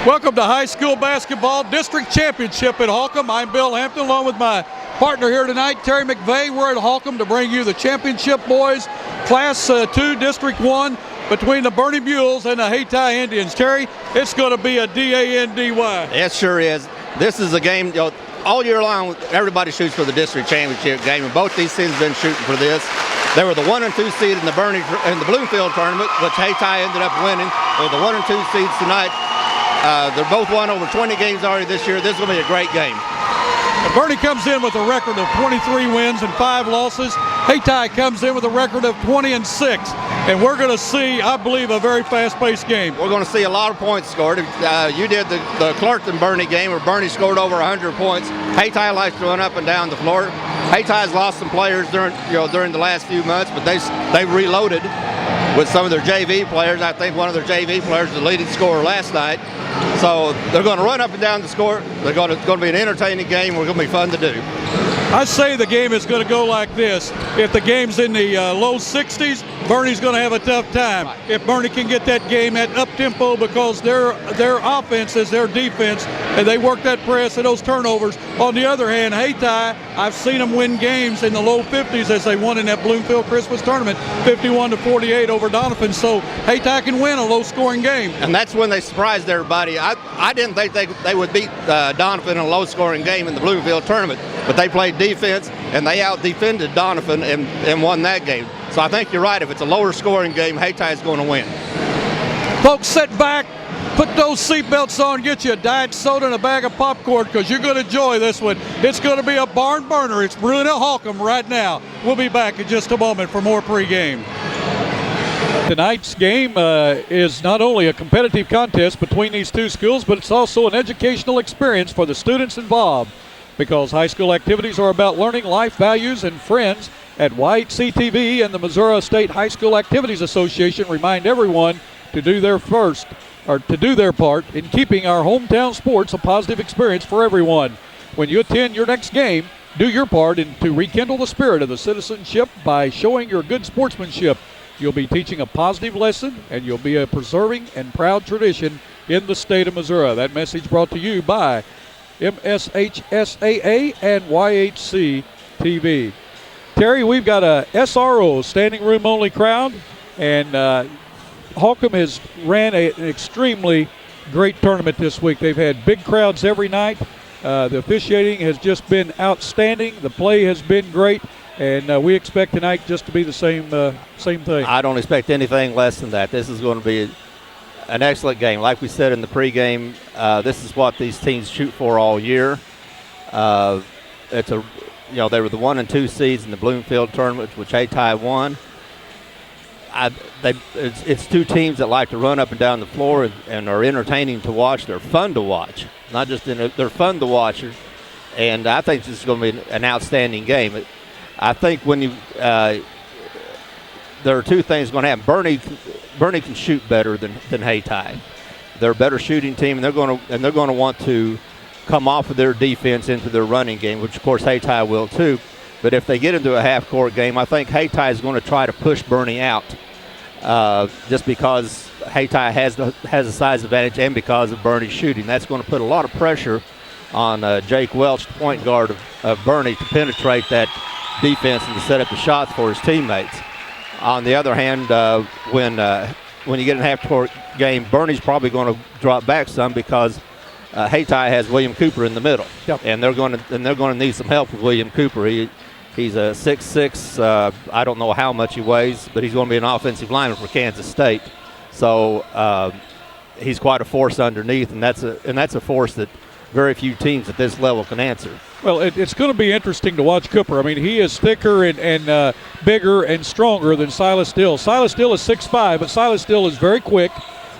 Welcome to high school basketball district championship at Holcomb. I'm Bill Hampton along with my partner here tonight, Terry McVeigh. We're at Holcomb to bring you the championship boys, Class 2, District 1, between the Bernie Mules and the Hayti Indians. Terry, it's going to be a D-A-N-D-Y. It sure is. This is a game, all year long, everybody shoots for the district championship game, and both these teams have been shooting for this. They were the 1 and 2 seed in the Bloomfield tournament, which Hayti ended up winning. They're the 1 and 2 seeds tonight. They're both won over 20 games already this year. This is going to be a great game. Bernie comes in with a record of 23 wins and 5 losses. Hayti comes in with a record of 20 and 6. And we're going to see, I believe, a very fast-paced game. We're going to see a lot of points scored. You did the Clarkton-Bernie game where Bernie scored over 100 points. Hayti likes to run up and down the floor. Hayti's lost some players during the last few months, but they've reloaded with some of their JV players. I think one of their JV players was the leading scorer last night. So they're going to run up and down the score. It's going to be an entertaining game. We're going to be fun to do. I say the game is going to go like this. If the game's in the low 60s, Bernie's going to have a tough time. Right. If Bernie can get that game at up-tempo because their offense is their defense, and they work that press and those turnovers. On the other hand, Hayti, I've seen them win games in the low 50s as they won in that Bloomfield Christmas tournament, 51-48 over Donovan. So Hayti can win a low-scoring game. And that's when they surprised everybody. I didn't think they would beat Donovan in a low-scoring game in the Bloomfield tournament, but they played defense, and they out-defended Donovan and won that game. So I think you're right. If it's a lower-scoring game, Hayti is going to win. Folks, sit back, put those seatbelts on, get you a diet soda and a bag of popcorn because you're going to enjoy this one. It's going to be a barn burner. It's brewing at Holcomb right now. We'll be back in just a moment for more pregame. Tonight's game is not only a competitive contest between these two schools, but it's also an educational experience for the students involved, because high school activities are about learning life values and friends. At YHCTV and the Missouri State High School Activities Association remind everyone to do their part in keeping our hometown sports a positive experience for everyone. When you attend your next game, do your part to rekindle the spirit of the citizenship by showing your good sportsmanship. You'll be teaching a positive lesson, and you'll be a preserving and proud tradition in the state of Missouri. That message brought to you by MSHSAA and YHC TV. Terry, we've got a SRO, standing room only crowd, and Holcomb has ran an extremely great tournament this week. They've had big crowds every night. The officiating has just been outstanding. The play has been great, and we expect tonight just to be the same thing. I don't expect anything less than that. This is going to be an excellent game. Like we said in the pregame, this is what these teams shoot for all year. They were the 1 and 2 seeds in the Bloomfield tournament, which Hayti won. It's two teams that like to run up and down the floor and are entertaining to watch. They're fun to watch, not just they're fun to watch, and I think this is going to be an outstanding game. I think when there are two things going to happen. Bernie can shoot better than Hayti. They're a better shooting team, and they're going to want to come off of their defense into their running game, which of course Hayti will too. But if they get into a half-court game, I think Hayti is going to try to push Bernie out, just because Hayti has the size advantage and because of Bernie's shooting. That's going to put a lot of pressure on Jake Welch, the point guard of Bernie, to penetrate that defense and to set up the shots for his teammates. On the other hand, when you get in a half-court game, Bernie's probably going to drop back some because Hayti has William Cooper in the middle. Yep. And they're going to need some help with William Cooper. He's a 6'6". I don't know how much he weighs, but he's going to be an offensive lineman for Kansas State. So he's quite a force underneath, and that's a force that very few teams at this level can answer. Well, it's going to be interesting to watch Cooper. I mean, he is thicker and bigger and stronger than Silas Dill. Silas Dill is 6'5", but Silas Dill is very quick.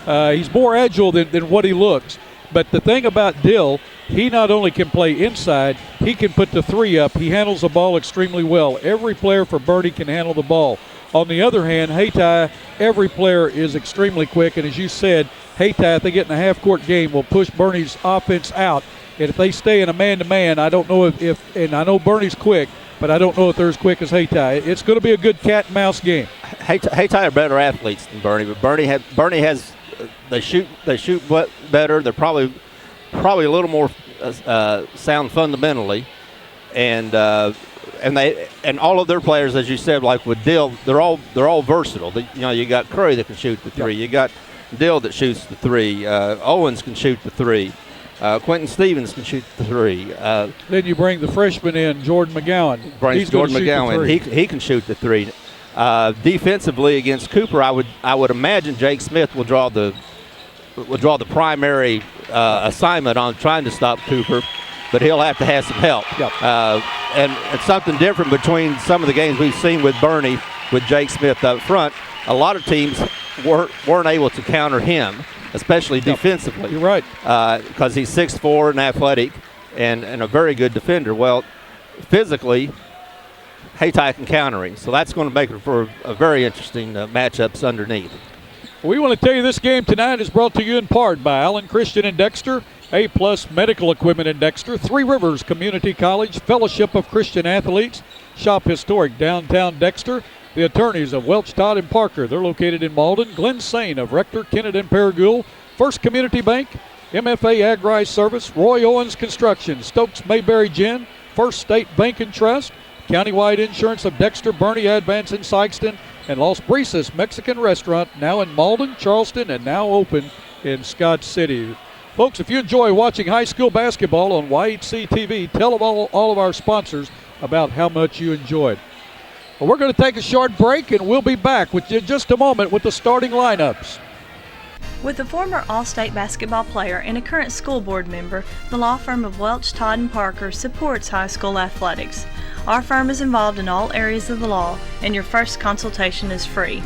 He's more agile than what he looks. But the thing about Dill, he not only can play inside, he can put the three up. He handles the ball extremely well. Every player for Bernie can handle the ball. On the other hand, Hayti, every player is extremely quick. And as you said, Hayti, if they get in a half-court game, will push Bernie's offense out. And if they stay in a man-to-man, I don't know if and I know Bernie's quick, but I don't know if they're as quick as Hayti. It's going to be a good cat and mouse game. Hayti are better athletes than Bernie, but Bernie has they shoot better. They're probably a little more sound fundamentally, and all of their players, as you said, like with Dill, they're all versatile. You got Curry that can shoot the three. You got Dill that shoots the three. Owens can shoot the three. Quentin Stevens can shoot the three. Then you bring the freshman in, Jordan McGowan. He can shoot the three. Defensively against Cooper, I would imagine Jake Smith will draw the primary assignment on trying to stop Cooper, but he'll have to have some help. Yep. And it's something different between some of the games we've seen with Bernie, with Jake Smith up front. A lot of teams weren't able to counter him, especially defensively. You're right. Because he's 6'4" and athletic and a very good defender. Well, physically, Hayti can counter him. So that's going to make it for a very interesting matchups underneath. We want to tell you this game tonight is brought to you in part by Allen Christian in Dexter, A-Plus Medical Equipment in Dexter, Three Rivers Community College, Fellowship of Christian Athletes, Shop Historic Downtown Dexter, the attorneys of Welch, Todd, and Parker. They're located in Malden. Glenn Sane of Rector, Kennett, and Paragould, First Community Bank, MFA Agri Service, Roy Owens Construction, Stokes Mayberry Gin, First State Bank and Trust, Countywide Insurance of Dexter, Bernie, Advance, and Sykeston, and Los Brisas Mexican Restaurant, now in Malden, Charleston, and now open in Scott City. Folks, if you enjoy watching high school basketball on YHC TV, tell all of our sponsors about how much you enjoyed. Well, we're going to take a short break, and we'll be back with you in just a moment with the starting lineups. With a former All-State basketball player and a current school board member, the law firm of Welch, Todd, and Parker supports high school athletics. Our firm is involved in all areas of the law, and your first consultation is free.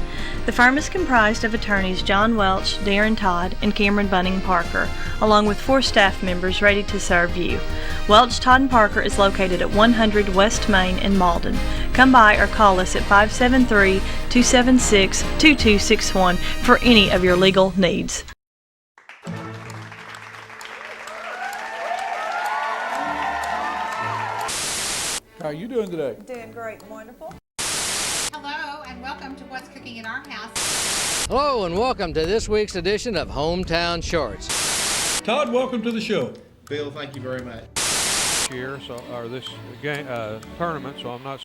The firm is comprised of attorneys John Welch, Darren Todd, and Cameron Bunning Parker, along with 4 staff members ready to serve you. Welch, Todd, and Parker is located at 100 West Main in Malden. Come by or call us at 573-276-2261 for any of your legal needs. How are you doing today? Doing great and wonderful. Hello and welcome to What's Cooking in Our House. Hello and welcome to this week's edition of Hometown Shorts. Todd, welcome to the show. Bill, thank you very much. Year, so or this game tournament, so I'm not.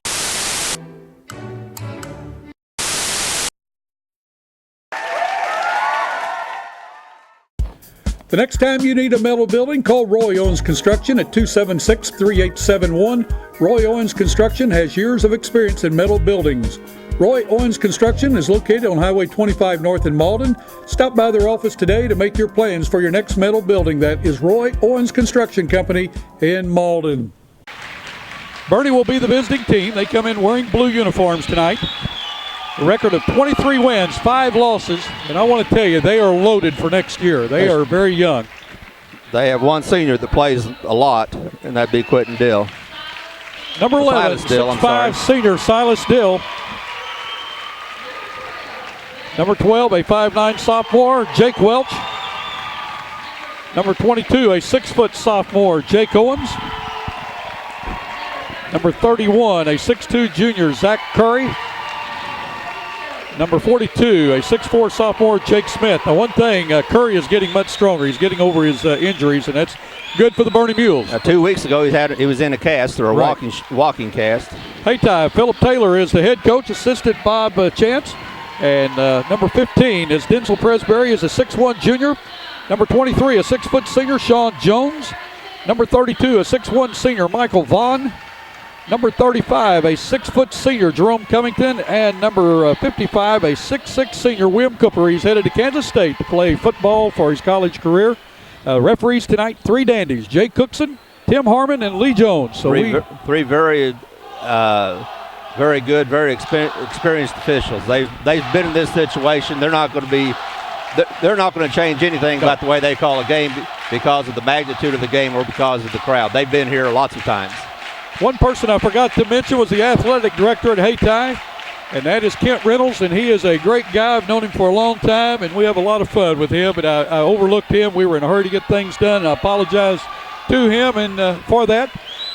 The next time you need a metal building, call Roy Owens Construction at 276-3871. Roy Owens Construction has years of experience in metal buildings. Roy Owens Construction is located on Highway 25 North in Malden. Stop by their office today to make your plans for your next metal building. That is Roy Owens Construction Company in Malden. Bernie will be the visiting team. They come in wearing blue uniforms tonight. A record of 23 wins, 5 losses, and I want to tell you, they are loaded for next year. They are very young. They have one senior that plays a lot, and that'd be Quentin Dill. Number 11, 6'5" senior Silas Dill. Number 12, a 5'9" sophomore, Jake Welch. Number 22, a 6' sophomore, Jake Owens. Number 31, a 6'2" junior, Zach Curry. Number 42, a 6'4" sophomore, Jake Smith. Now, one thing, Curry is getting much stronger. He's getting over his injuries, and that's good for the Bernie Mules. 2 weeks ago, he was in a cast, or a walking cast. Hayti, Philip Taylor is the head coach, assistant Bob Chance. And number 15 is Denzel Presbury, is a 6'1" junior. Number 23, a 6' senior, Sean Jones. Number 32, a 6'1" senior, Michael Vaughn. Number 35, a 6' senior, Jerome Covington. And number 55, a 6'6" senior, William Cooper. He's headed to Kansas State to play football for his college career. Referees tonight, 3 dandies, Jay Cookson, Tim Harmon, and Lee Jones. So three very good, very experienced officials. They've been in this situation. They're not going to change anything about the way they call a game because of the magnitude of the game or because of the crowd. They've been here lots of times. One person I forgot to mention was the athletic director at Hayti, and that is Kent Reynolds, and he is a great guy. I've known him for a long time, and we have a lot of fun with him, but I overlooked him. We were in a hurry to get things done, and I apologize to him and for that.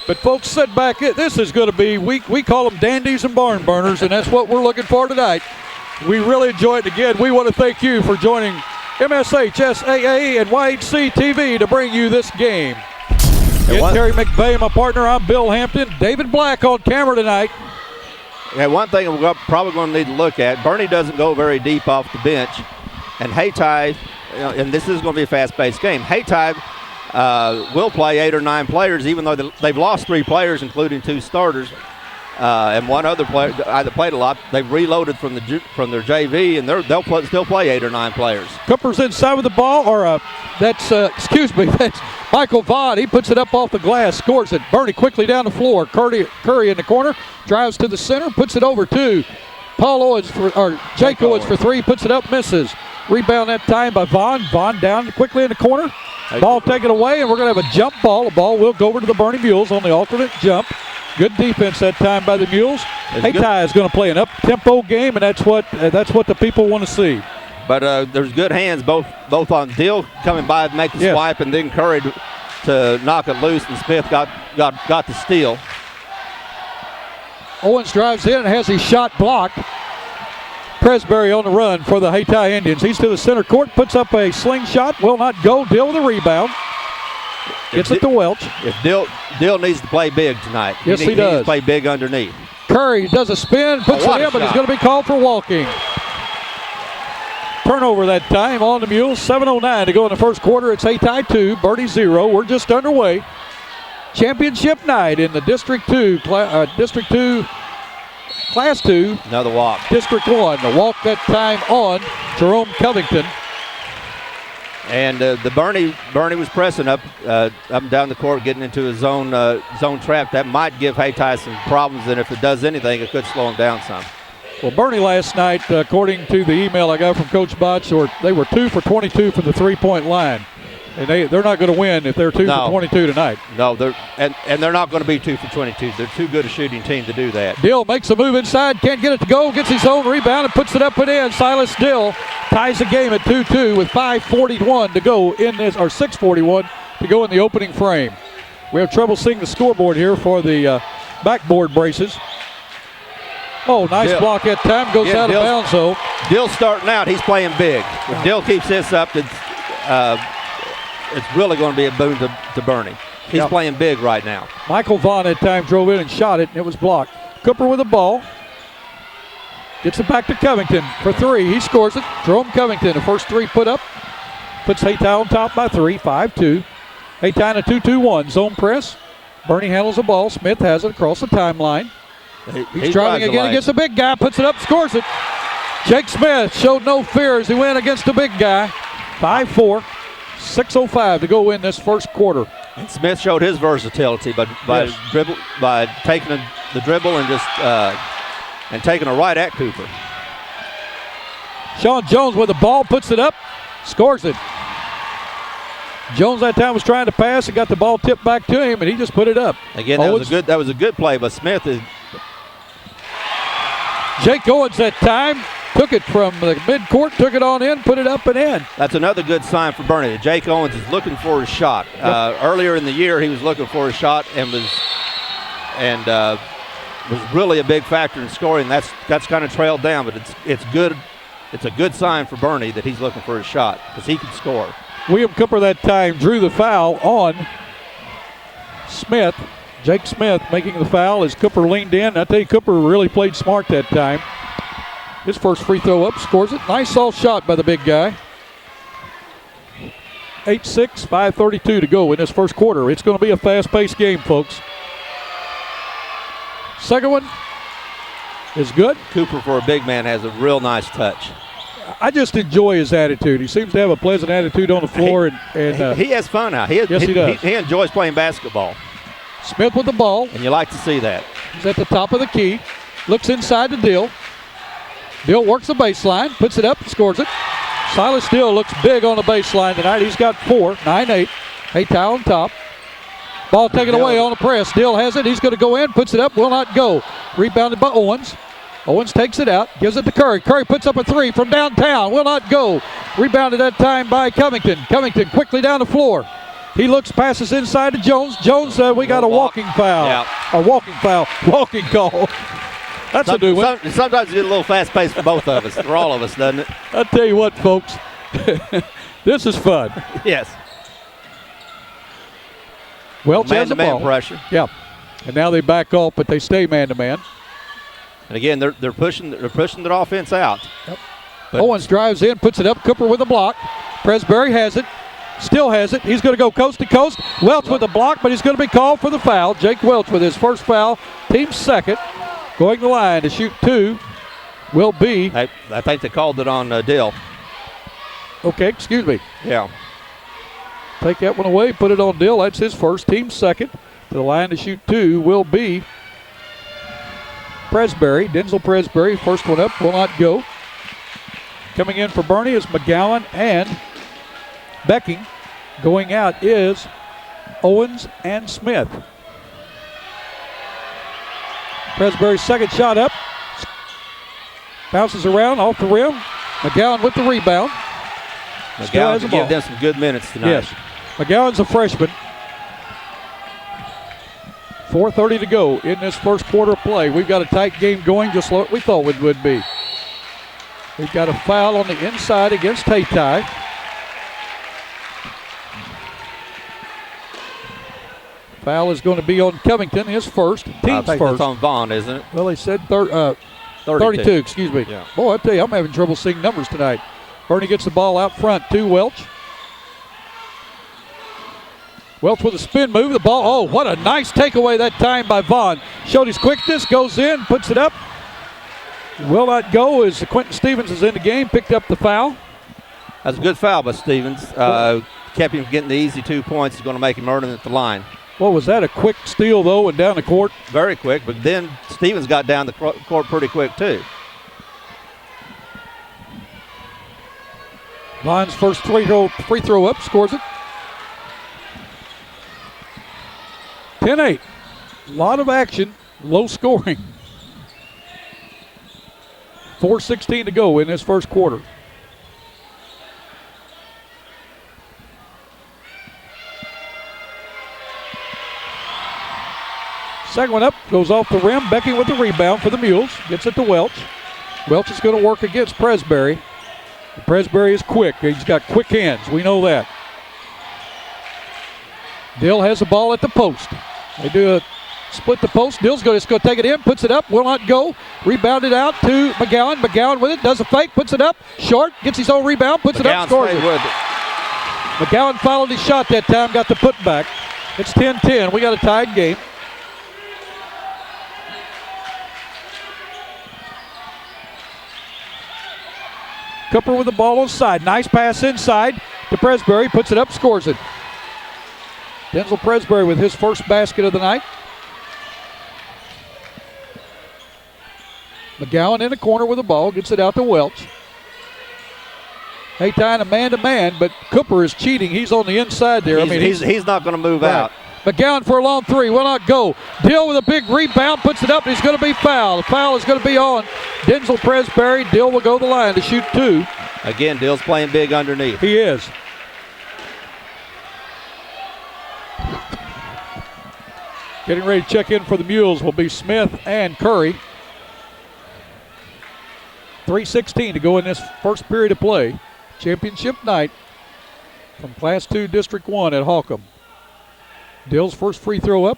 But folks, sit back. This is going to be, we call them dandies and barn burners, and that's what we're looking for tonight. We really enjoyed it. Again, we want to thank you for joining MSHSAA and YHC TV to bring you this game. Yeah, Get Terry McVeigh, my partner. I'm Bill Hampton. David Black on camera tonight. Yeah, one thing we're probably going to need to look at, Bernie doesn't go very deep off the bench. And Hayti, and this is going to be a fast-paced game, Hayti will play 8 or 9 players, even though they've lost 3 players, including 2 starters. And one other player that played a lot. They've reloaded from their JV, and they'll still play 8 or 9 players. Cooper's inside with the ball, or that's Michael Vaughn. He puts it up off the glass, scores it. Bernie quickly down the floor. Curry in the corner, drives to the center, puts it over to Jake Owens for 3, puts it up, misses. Rebound that time by Vaughn. Vaughn down quickly in the corner. Ball taken away, and we're going to have a jump ball. The ball will go over to the Bernie Mules on the alternate jump. Good defense that time by the Mules. Hayti is going to play an up-tempo game, and that's what the people want to see. But there's good hands both on Dill coming by to make the swipe, and then Curry to knock it loose, and Smith got the steal. Owens drives in and has his shot blocked. Presbury on the run for the Hayti Indians. He's to the center court, puts up a slingshot, will not go. Dill with a rebound. Gets it to Welch. If Dill needs to play big tonight. Yes, he does. He needs to play big underneath. Curry does a spin, puts it in, but he's going to be called for walking. Turnover that time on the Mules. 7:09 to go in the first quarter. It's Hayti 2, Bernie 0. We're just underway. Championship night in the District 2, Class 2. Another walk. District 1. The walk that time on Jerome Covington. And the Bernie was pressing up and down the court, getting into a zone trap. That might give Hayti some problems, and if it does anything, it could slow him down some. Well, Bernie last night, according to the email I got from Coach Botch, they were 2 for 22 from the three-point line. And they're not going to win if they're 2 for 22 tonight. No, they're not going to be 2 for 22. They're too good a shooting team to do that. Dill makes a move inside, can't get it to go, gets his own rebound and puts it up and in. Silas Dill ties the game at 2-2 with 5:41 to go in this, or 6:41 to go in the opening frame. We have trouble seeing the scoreboard here for the backboard braces. Oh, nice Dill. block that time, goes out of bounds though. Dill's starting out, he's playing big. If Dill keeps this up, it's really going to be a boon to Bernie. He's playing big right now. Michael Vaughn at time drove in and shot it, and it was blocked. Cooper with the ball. Gets it back to Covington for 3. He scores it. Jerome Covington, the first 3 put up. Puts Hayti on top by 3, 5-2. Hayti in a 2-2-1 zone press. Bernie handles the ball. Smith has it across the timeline. He's driving again against the big guy. Puts it up, scores it. Jake Smith showed no fear as he went against the big guy. 5-4. 6:05 to go in this first quarter. And Smith showed his versatility by taking the dribble and just and taking a right at Cooper. Sean Jones with the ball, puts it up, scores it. Jones that time was trying to pass and got the ball tipped back to him, and he just put it up. Again, that was a good play, but Smith is. Jake Owens that time took it from the midcourt, took it on in, put it up and in. That's another good sign for Bernie. Jake Owens is looking for his shot. Earlier in the year, he was looking for his shot and was really a big factor in scoring. That's kind of trailed down, but it's good. It's a good sign for Bernie that he's looking for his shot because he can score. William Cooper that time drew the foul on Smith. Jake Smith making the foul as Cooper leaned in. I tell you, Cooper really played smart that time. His first free throw up, scores it. Nice soft shot by the big guy. 8-6, 5:32 to go in this first quarter. It's going to be a fast-paced game, folks. Second one is good. Cooper, for a big man, has a real nice touch. I just enjoy his attitude. He seems to have a pleasant attitude on the floor. He has fun out. Yes, he does. He enjoys playing basketball. Smith with the ball. And you like to see that. He's at the top of the key. Looks inside to Dill. Dill works the baseline, puts it up, scores it. Silas Dill looks big on the baseline tonight. He's got 4, 9-8. Hayti on top. Ball taken away on the press. Dill has it. He's going to go in, puts it up, will not go. Rebounded by Owens. Owens takes it out, gives it to Curry. Curry puts up a 3 from downtown, will not go. Rebounded that time by Covington. Covington quickly down the floor. He looks, passes inside to Jones. Jones, we got a walking foul. Yeah. A walking foul, walking call. That's a new one. Sometimes you get a little fast-paced for both of us, for all of us, doesn't it? I'll tell you what, folks. This is fun. Yes. Welch has the Man-to-man ball. pressure. Yeah. And now they back off, but they stay man-to-man. And again, they're pushing their offense out. Yep. But Owens drives in, puts it up. Cooper with a block. Presbury has it. Still has it. He's going to go coast to coast. Welch with a block, but he's going to be called for the foul. Jake Welch with his first foul. Team second. Going to the line to shoot 2 will be. I think they called it on Dill. Okay, excuse me. Yeah. Take that one away. Put it on Dill. That's his first. Team second. To the line to shoot 2 will be Presbury. Denzel Presbury. First one up. Will not go. Coming in for Bernie is McGowan and Becking. Going out is Owens and Smith. Presbury's second shot up. Bounces around off the rim. McGowan with the rebound. Still has McGowan the give ball. them some good minutes tonight. Yes. McGowan's a freshman. 4:30 to go in this first quarter of play. We've got a tight game going just like we thought it would be. We've got a foul on the inside against Hayti. Foul is going to be on Covington, his first, I team's think first. it's on Vaughn, isn't it? Well, they said 32, excuse me. Yeah. Boy, I tell you, I'm having trouble seeing numbers tonight. Bernie gets the ball out front to Welch. Welch with a spin move. The ball, oh, what a nice takeaway that time by Vaughn. Showed his quickness, goes in, puts it up. Will not go as Quentin Stevens is in the game, picked up the foul. That's a good foul by Stevens. Kept him from getting the easy 2 points. He's going to make him earn it at the line. What was that, a quick steal, though, and down the court? Very quick, but then Stevens got down the court pretty quick, too. Vaughn's first free throw up, scores it. 10-8. A lot of action, low scoring. 4:16 to go in this first quarter. Second one up, goes off the rim. Becky with the rebound for the Mules. Gets it to Welch. Welch is going to work against Presbury. Presbury is quick. He's got quick hands. We know that. Dill has the ball at the post. They do a split the post. Dill's going to take it in, puts it up, will not go. Rebounded out to McGowan. McGowan with it, does a fake, puts it up. Short, gets his own rebound, puts it up, scores it. McGowan followed his shot that time, got the putback. It's 10-10. We got a tied game. Cooper with the ball on side. Nice pass inside to Presbury. Puts it up, scores it. Denzel Presbury with his first basket of the night. McGowan in the corner with the ball. Gets it out to Welch. Hayti in a man-to-man, but Cooper is cheating. He's on the inside there. He's not going to move out. McGowan for a long three. Will not go. Dill with a big rebound. Puts it up. And he's going to be fouled. The foul is going to be on Denzel Presbury. Dill will go to the line to shoot 2. Again, Dill's playing big underneath. He is. Getting ready to check in for the Mules will be Smith and Curry. 3:16 to go in this first period of play. Championship night from Class 2 District 1 at Holcomb. Dill's first free throw up.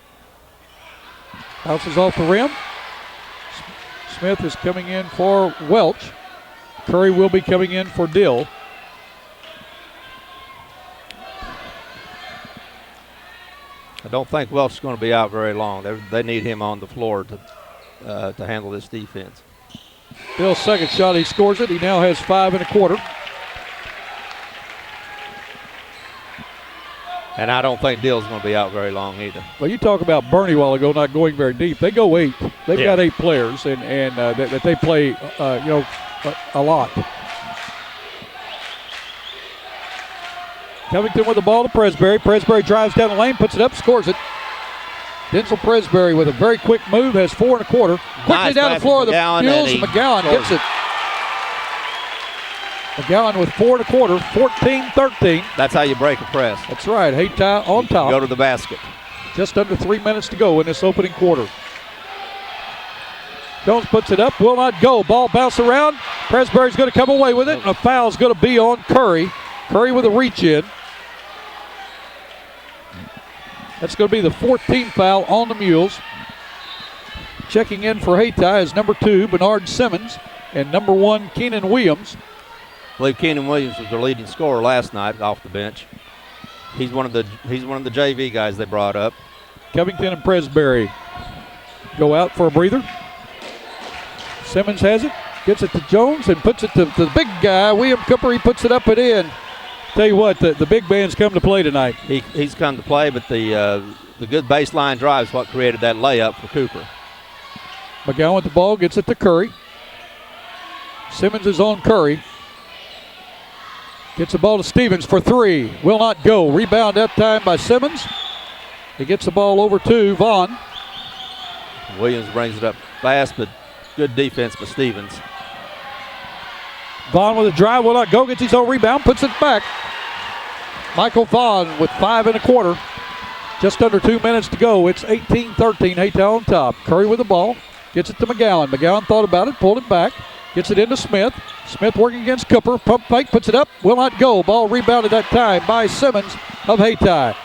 Bounces off the rim. Smith is coming in for Welch. Curry will be coming in for Dill. I don't think Welch is going to be out very long. They need him on the floor to handle this defense. Dill's second shot, he scores it. He now has 5 1/4. And I don't think Dill's going to be out very long either. Well, you talk about Bernie a while ago not going very deep. They go 8. They've got 8 players, and that they play, a lot. Covington with the ball to Presbury. Presbury drives down the lane, puts it up, scores it. Denzel Presbury with a very quick move, has 4 1/4. Quickly Nice down the floor of the Mules, and McGowan gets it. McGowan with 4 1/4, 14-13. That's how you break a press. That's right, Hayti on top. Go to the basket. Just under 3 minutes to go in this opening quarter. Jones puts it up, will not go. Ball bounce around. Presbury's going to come away with it, and a foul's going to be on Curry. Curry with a reach in. That's going to be the 14th foul on the Mules. Checking in for Hayti is number 2, Bernard Simmons, and number 1, Keenan Williams. I believe Keenan Williams was their leading scorer last night off the bench. He's one of the JV guys they brought up. Covington and Presbury go out for a breather. Simmons has it, gets it to Jones, and puts it to the big guy, William Cooper. He puts it up and in. Tell you what, the big man's come to play tonight. He's come to play, but the good baseline drive is what created that layup for Cooper. McGowan with the ball, gets it to Curry. Simmons is on Curry. Gets the ball to Stevens for 3. Will not go. Rebound that time by Simmons. He gets the ball over to Vaughn. Williams brings it up fast, but good defense by Stevens. Vaughn with a drive, will not go. Gets his own rebound, puts it back. Michael Vaughn with 5 1/4. Just under 2 minutes to go. It's 18-13, Hayti on top. Curry with the ball. Gets it to McGowan. McGowan thought about it, pulled it back. Gets it into Smith. Smith working against Cooper. Pump fake, puts it up. Will not go. Ball rebounded that time by Simmons of Hayti.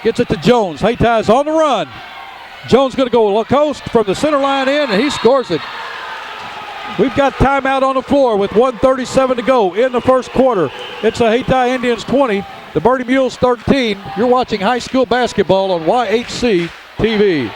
Gets it to Jones. Hayti is on the run. Jones going to go coast from the center line in, and he scores it. We've got timeout on the floor with 1:37 to go in the first quarter. It's the Hayti Indians 20, the Bernie Mules 13. You're watching high school basketball on YHC TV.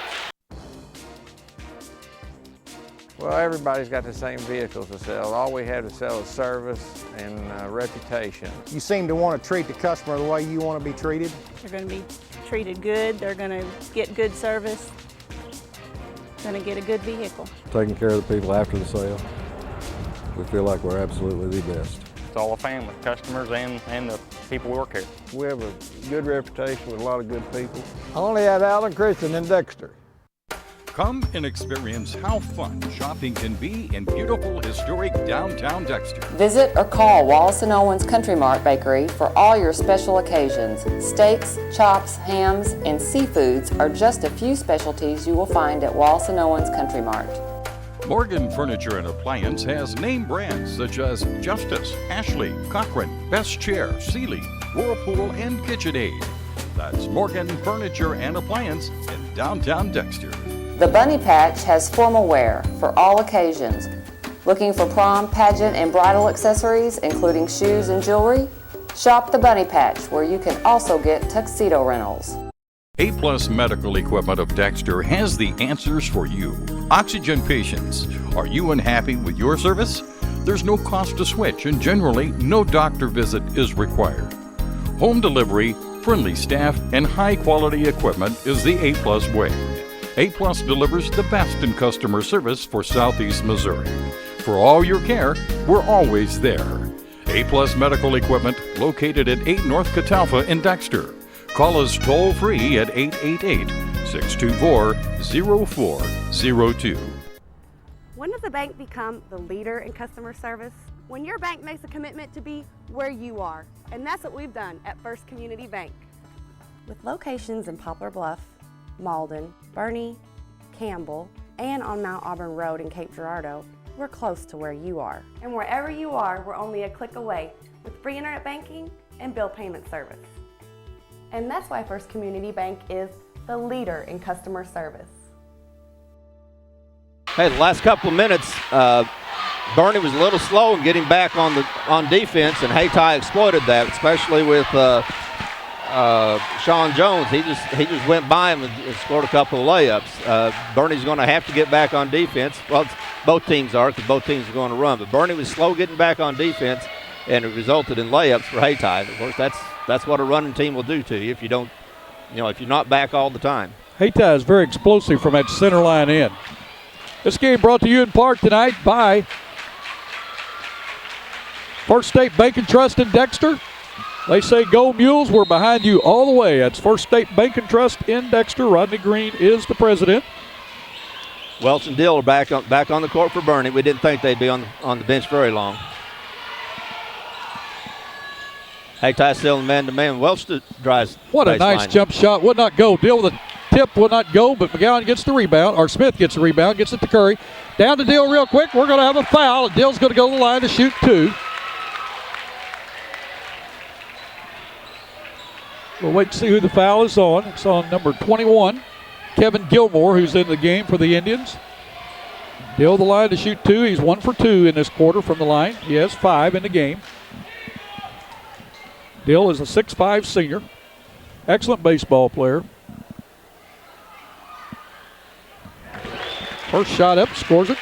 Well, everybody's got the same vehicles to sell. All we have to sell is service and reputation. You seem to want to treat the customer the way you want to be treated. They're going to be treated good. They're going to get good service. Going to get a good vehicle. Taking care of the people after the sale. We feel like we're absolutely the best. It's all a family, customers and the people who work here. We have a good reputation with a lot of good people. I only have Alan Christian and Dexter. Come and experience how fun shopping can be in beautiful, historic downtown Dexter. Visit or call Wallace & Owens Country Mart Bakery for all your special occasions. Steaks, chops, hams, and seafoods are just a few specialties you will find at Wallace & Owens Country Mart. Morgan Furniture and Appliance has name brands such as Justice, Ashley, Cochran, Best Chair, Sealy, Whirlpool, and KitchenAid. That's Morgan Furniture and Appliance in downtown Dexter. The Bunny Patch has formal wear for all occasions. Looking for prom, pageant, and bridal accessories, including shoes and jewelry? Shop the Bunny Patch, where you can also get tuxedo rentals. A-Plus Medical Equipment of Dexter has the answers for you. Oxygen patients, are you unhappy with your service? There's no cost to switch, and generally, no doctor visit is required. Home delivery, friendly staff, and high-quality equipment is the A-Plus way. A-Plus delivers the best in customer service for Southeast Missouri. For all your care, we're always there. A-Plus Medical Equipment, located at 8 North Catalpa in Dexter. Call us toll-free at 888-624-0402. When does a bank become the leader in customer service? When your bank makes a commitment to be where you are. And that's what we've done at First Community Bank. With locations in Poplar Bluff, Malden, Bernie, Campbell, and on Mount Auburn Road in Cape Girardeau, we're close to where you are. And wherever you are, we're only a click away with free internet banking and bill payment service. And that's why First Community Bank is the leader in customer service. Hey, the last couple of minutes, Bernie was a little slow in getting back on defense, and Hayti exploited that, especially with Sean Jones. He just went by him and scored a couple of layups. Bernie's going to have to get back on defense. Well, both teams are, because both teams are going to run. But Bernie was slow getting back on defense, and it resulted in layups for Hayti. Of course, that's what a running team will do to you if you don't, if you're not back all the time. Hayti is very explosive from that center line in. This game brought to you in part tonight by First State Bank and Trust in Dexter. They say go Mules, we're behind you all the way. That's First State Bank and Trust in Dexter. Rodney Green is the president. Welch and Dill are back on the court for Bernie. We didn't think they'd be on the bench very long. Hayti still in man-to-man. Welch drives. What a nice jump shot. Would not go. Dill with a tip will not go, but McGowan gets the rebound, or Smith gets the rebound, gets it to Curry. Down to Dill real quick. We're going to have a foul. Dill's going to go to the line to shoot 2. We'll wait to see who the foul is on. It's on number 21, Kevin Gilmore, who's in the game for the Indians. Dill the line to shoot 2. He's 1 for 2 in this quarter from the line. He has 5 in the game. Dill is a 6'5 senior. Excellent baseball player. First shot up, scores it.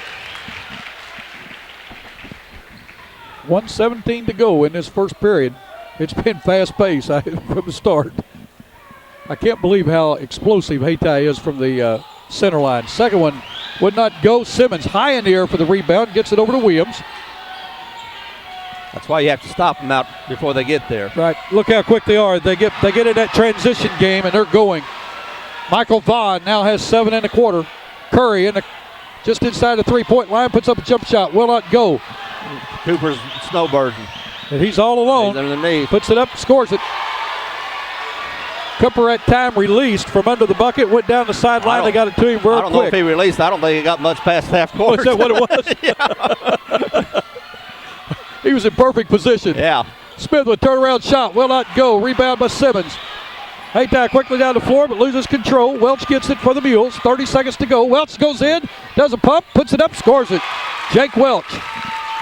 1:17 to go in this first period. It's been fast-paced from the start. I can't believe how explosive Hayti is from the center line. Second one would not go. Simmons high in the air for the rebound, gets it over to Williams. That's why you have to stop them out before they get there. Right. Look how quick they are. They get in that transition game, and they're going. Michael Vaughn now has 7 in the quarter. Curry just inside the three-point line, puts up a jump shot. Will not go. Cooper's snowbirding. And he's all alone. He's underneath. Puts it up, scores it. Cooper at time released from under the bucket, went down the sideline. They got it to him very quick. I don't know if he released. I don't think he got much past half court. Oh, is that what it was? He was in perfect position. Yeah. Smith with turnaround shot. Will not go. Rebound by Simmons. Hayti quickly down the floor, but loses control. Welch gets it for the Mules. 30 seconds to go. Welch goes in, does a pump, puts it up, scores it. Jake Welch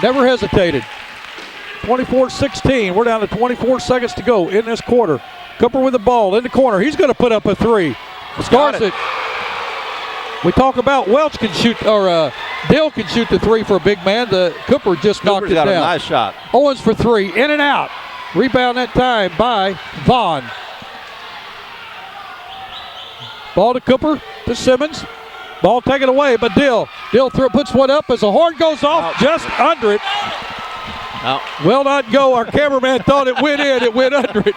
never hesitated. 24-16. We're down to 24 seconds to go in this quarter. Cooper with the ball in the corner. He's going to put up a 3. Scores it. We talk about Welch can shoot, or Dill can shoot the 3 for a big man. Cooper just knocked it down. Got a nice shot. Owens for 3, in and out. Rebound that time by Vaughn. Ball to Cooper, to Simmons. Ball taken away by Dill. Dill puts one up as the horn goes off just under it. No. Will not go. Our cameraman thought it went in. It went under it.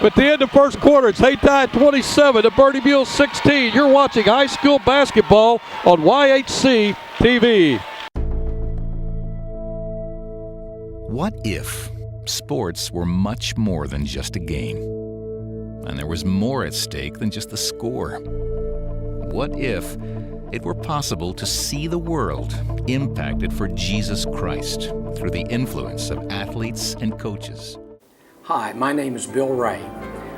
But the end of first quarter, it's Hayti 27 to Bernie Mules 16. You're watching high school basketball on YHC TV. What if sports were much more than just a game? And there was more at stake than just the score? What if it were possible to see the world impacted for Jesus Christ through the influence of athletes and coaches? Hi, my name is Bill Ray.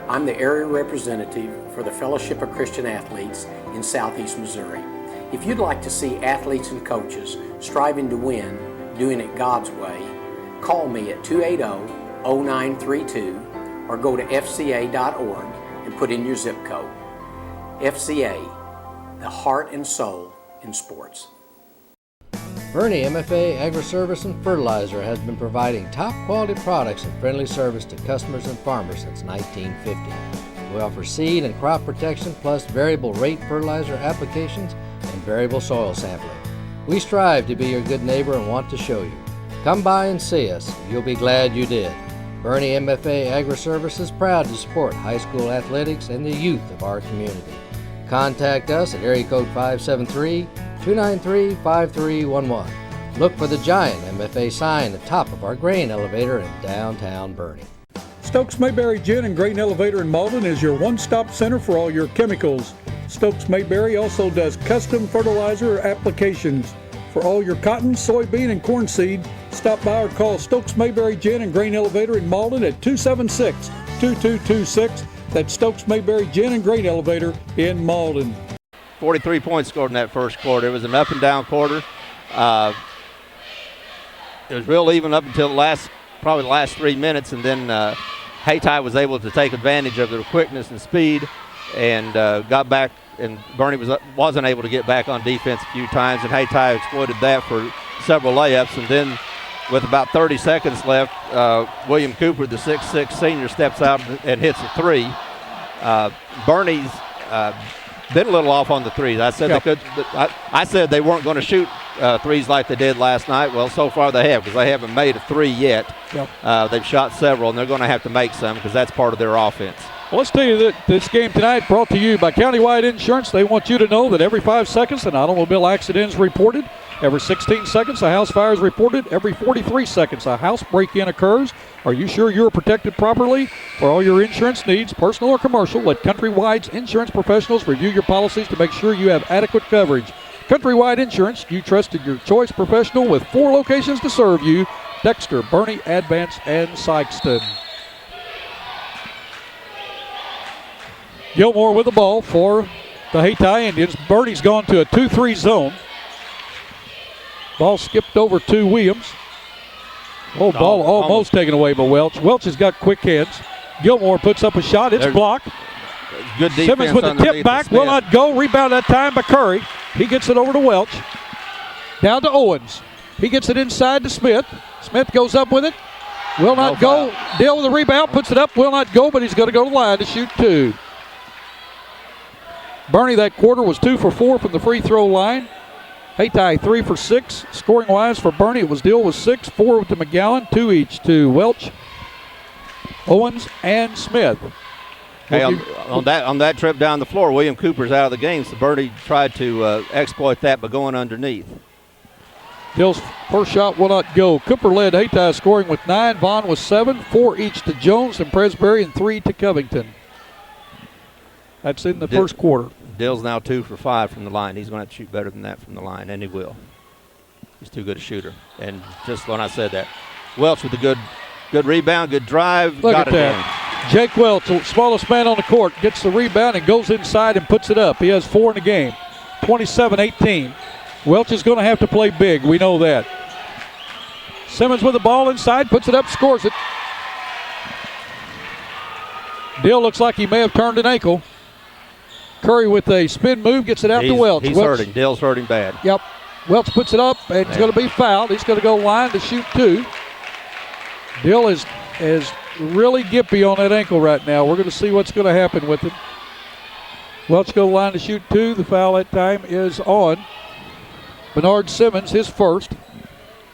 I'm the area representative for the Fellowship of Christian Athletes in Southeast Missouri. If you'd like to see athletes and coaches striving to win, doing it God's way, call me at 280-0932 or go to fca.org and put in your zip code. FCA, the heart and soul in sports. Bernie MFA Agri-Service and Fertilizer has been providing top quality products and friendly service to customers and farmers since 1950. We offer seed and crop protection plus variable rate fertilizer applications and variable soil sampling. We strive to be your good neighbor and want to show you. Come by and see us. You'll be glad you did. Bernie MFA Agri-Service is proud to support high school athletics and the youth of our community. Contact us at area code 573-293-5311. Look for the giant MFA sign at the top of our grain elevator in downtown Bernie. Stokes Mayberry Gin and Grain Elevator in Malden is your one-stop center for all your chemicals. Stokes Mayberry also does custom fertilizer applications. For all your cotton, soybean, and corn seed, stop by or call Stokes Mayberry Gin and Grain Elevator in Malden at 276-2226. That's Stokes Mayberry Gin and Grain Elevator in Malden. 43 points scored in that first quarter. It was an up and down quarter. It was real even up until probably the last 3 minutes, and then Hayti was able to take advantage of their quickness and speed and got back, and Bernie wasn't able to get back on defense a few times, and Hayti exploited that for several layups. And then with about 30 seconds left, William Cooper, the 6'6 senior, steps out and hits a 3. Bernie's been a little off on the threes. I said I said they weren't going to shoot threes like they did last night. Well, so far they have, because they haven't made a 3 yet. They've shot several, and they're going to have to make some because that's part of their offense. Well, let's tell you that this game tonight brought to you by Countywide Insurance. They want you to know that every 5 seconds an automobile accident is reported. Every 16 seconds, a house fire is reported. Every 43 seconds, a house break-in occurs. Are you sure you're protected properly? For all your insurance needs, personal or commercial, let Countrywide's insurance professionals review your policies to make sure you have adequate coverage. Countrywide Insurance, you trusted your choice professional with 4 locations to serve you: Dexter, Bernie, Advance, and Sykeston. Gilmore with the ball for the Hayti Indians. Bernie's gone to a 2-3 zone. Ball skipped over to Williams. Oh, ball almost taken away by Welch. Welch has got quick hands. Gilmore puts up a shot. It's blocked. Good defense. Simmons with the tip back. Will not go. Rebound that time by Curry. He gets it over to Welch. Down to Owens. He gets it inside to Smith. Smith goes up with it. Will not go. Deal with the rebound. Puts it up. Will not go, but he's going to go to the line to shoot 2. Bernie that quarter was 2 for 4 from the free throw line. Hayti 3 for 6. Scoring wise for Bernie, it was Dill with 6, 4 to McGowan, 2 each to Welch, Owens, and Smith. Hey, on that trip down the floor, William Cooper's out of the game, so Bernie tried to exploit that by going underneath. Dill's first shot will not go. Cooper led Hayti scoring with 9. Vaughn with 7, 4 each to Jones and Presbury, and 3 to Covington. That's in the first quarter. Dill's now 2 for 5 from the line. He's going to have to shoot better than that from the line, and he will. He's too good a shooter. And just when I said that, Welch with a good rebound, good drive. Look got at it that. Jake Welch, the smallest man on the court, gets the rebound and goes inside and puts it up. He has 4 in the game. 27-18. Welch is going to have to play big. We know that. Simmons with the ball inside, puts it up, scores it. Dill looks like he may have turned an ankle. Curry with a spin move gets it out to Welch. He's hurting. Dill's hurting bad. Yep. Welch puts it up, and it's going to be fouled. He's going to go line to shoot 2. Dill is really gippy on that ankle right now. We're going to see what's going to happen with him. Welch go line to shoot 2. The foul that time is on Bernard Simmons, his first.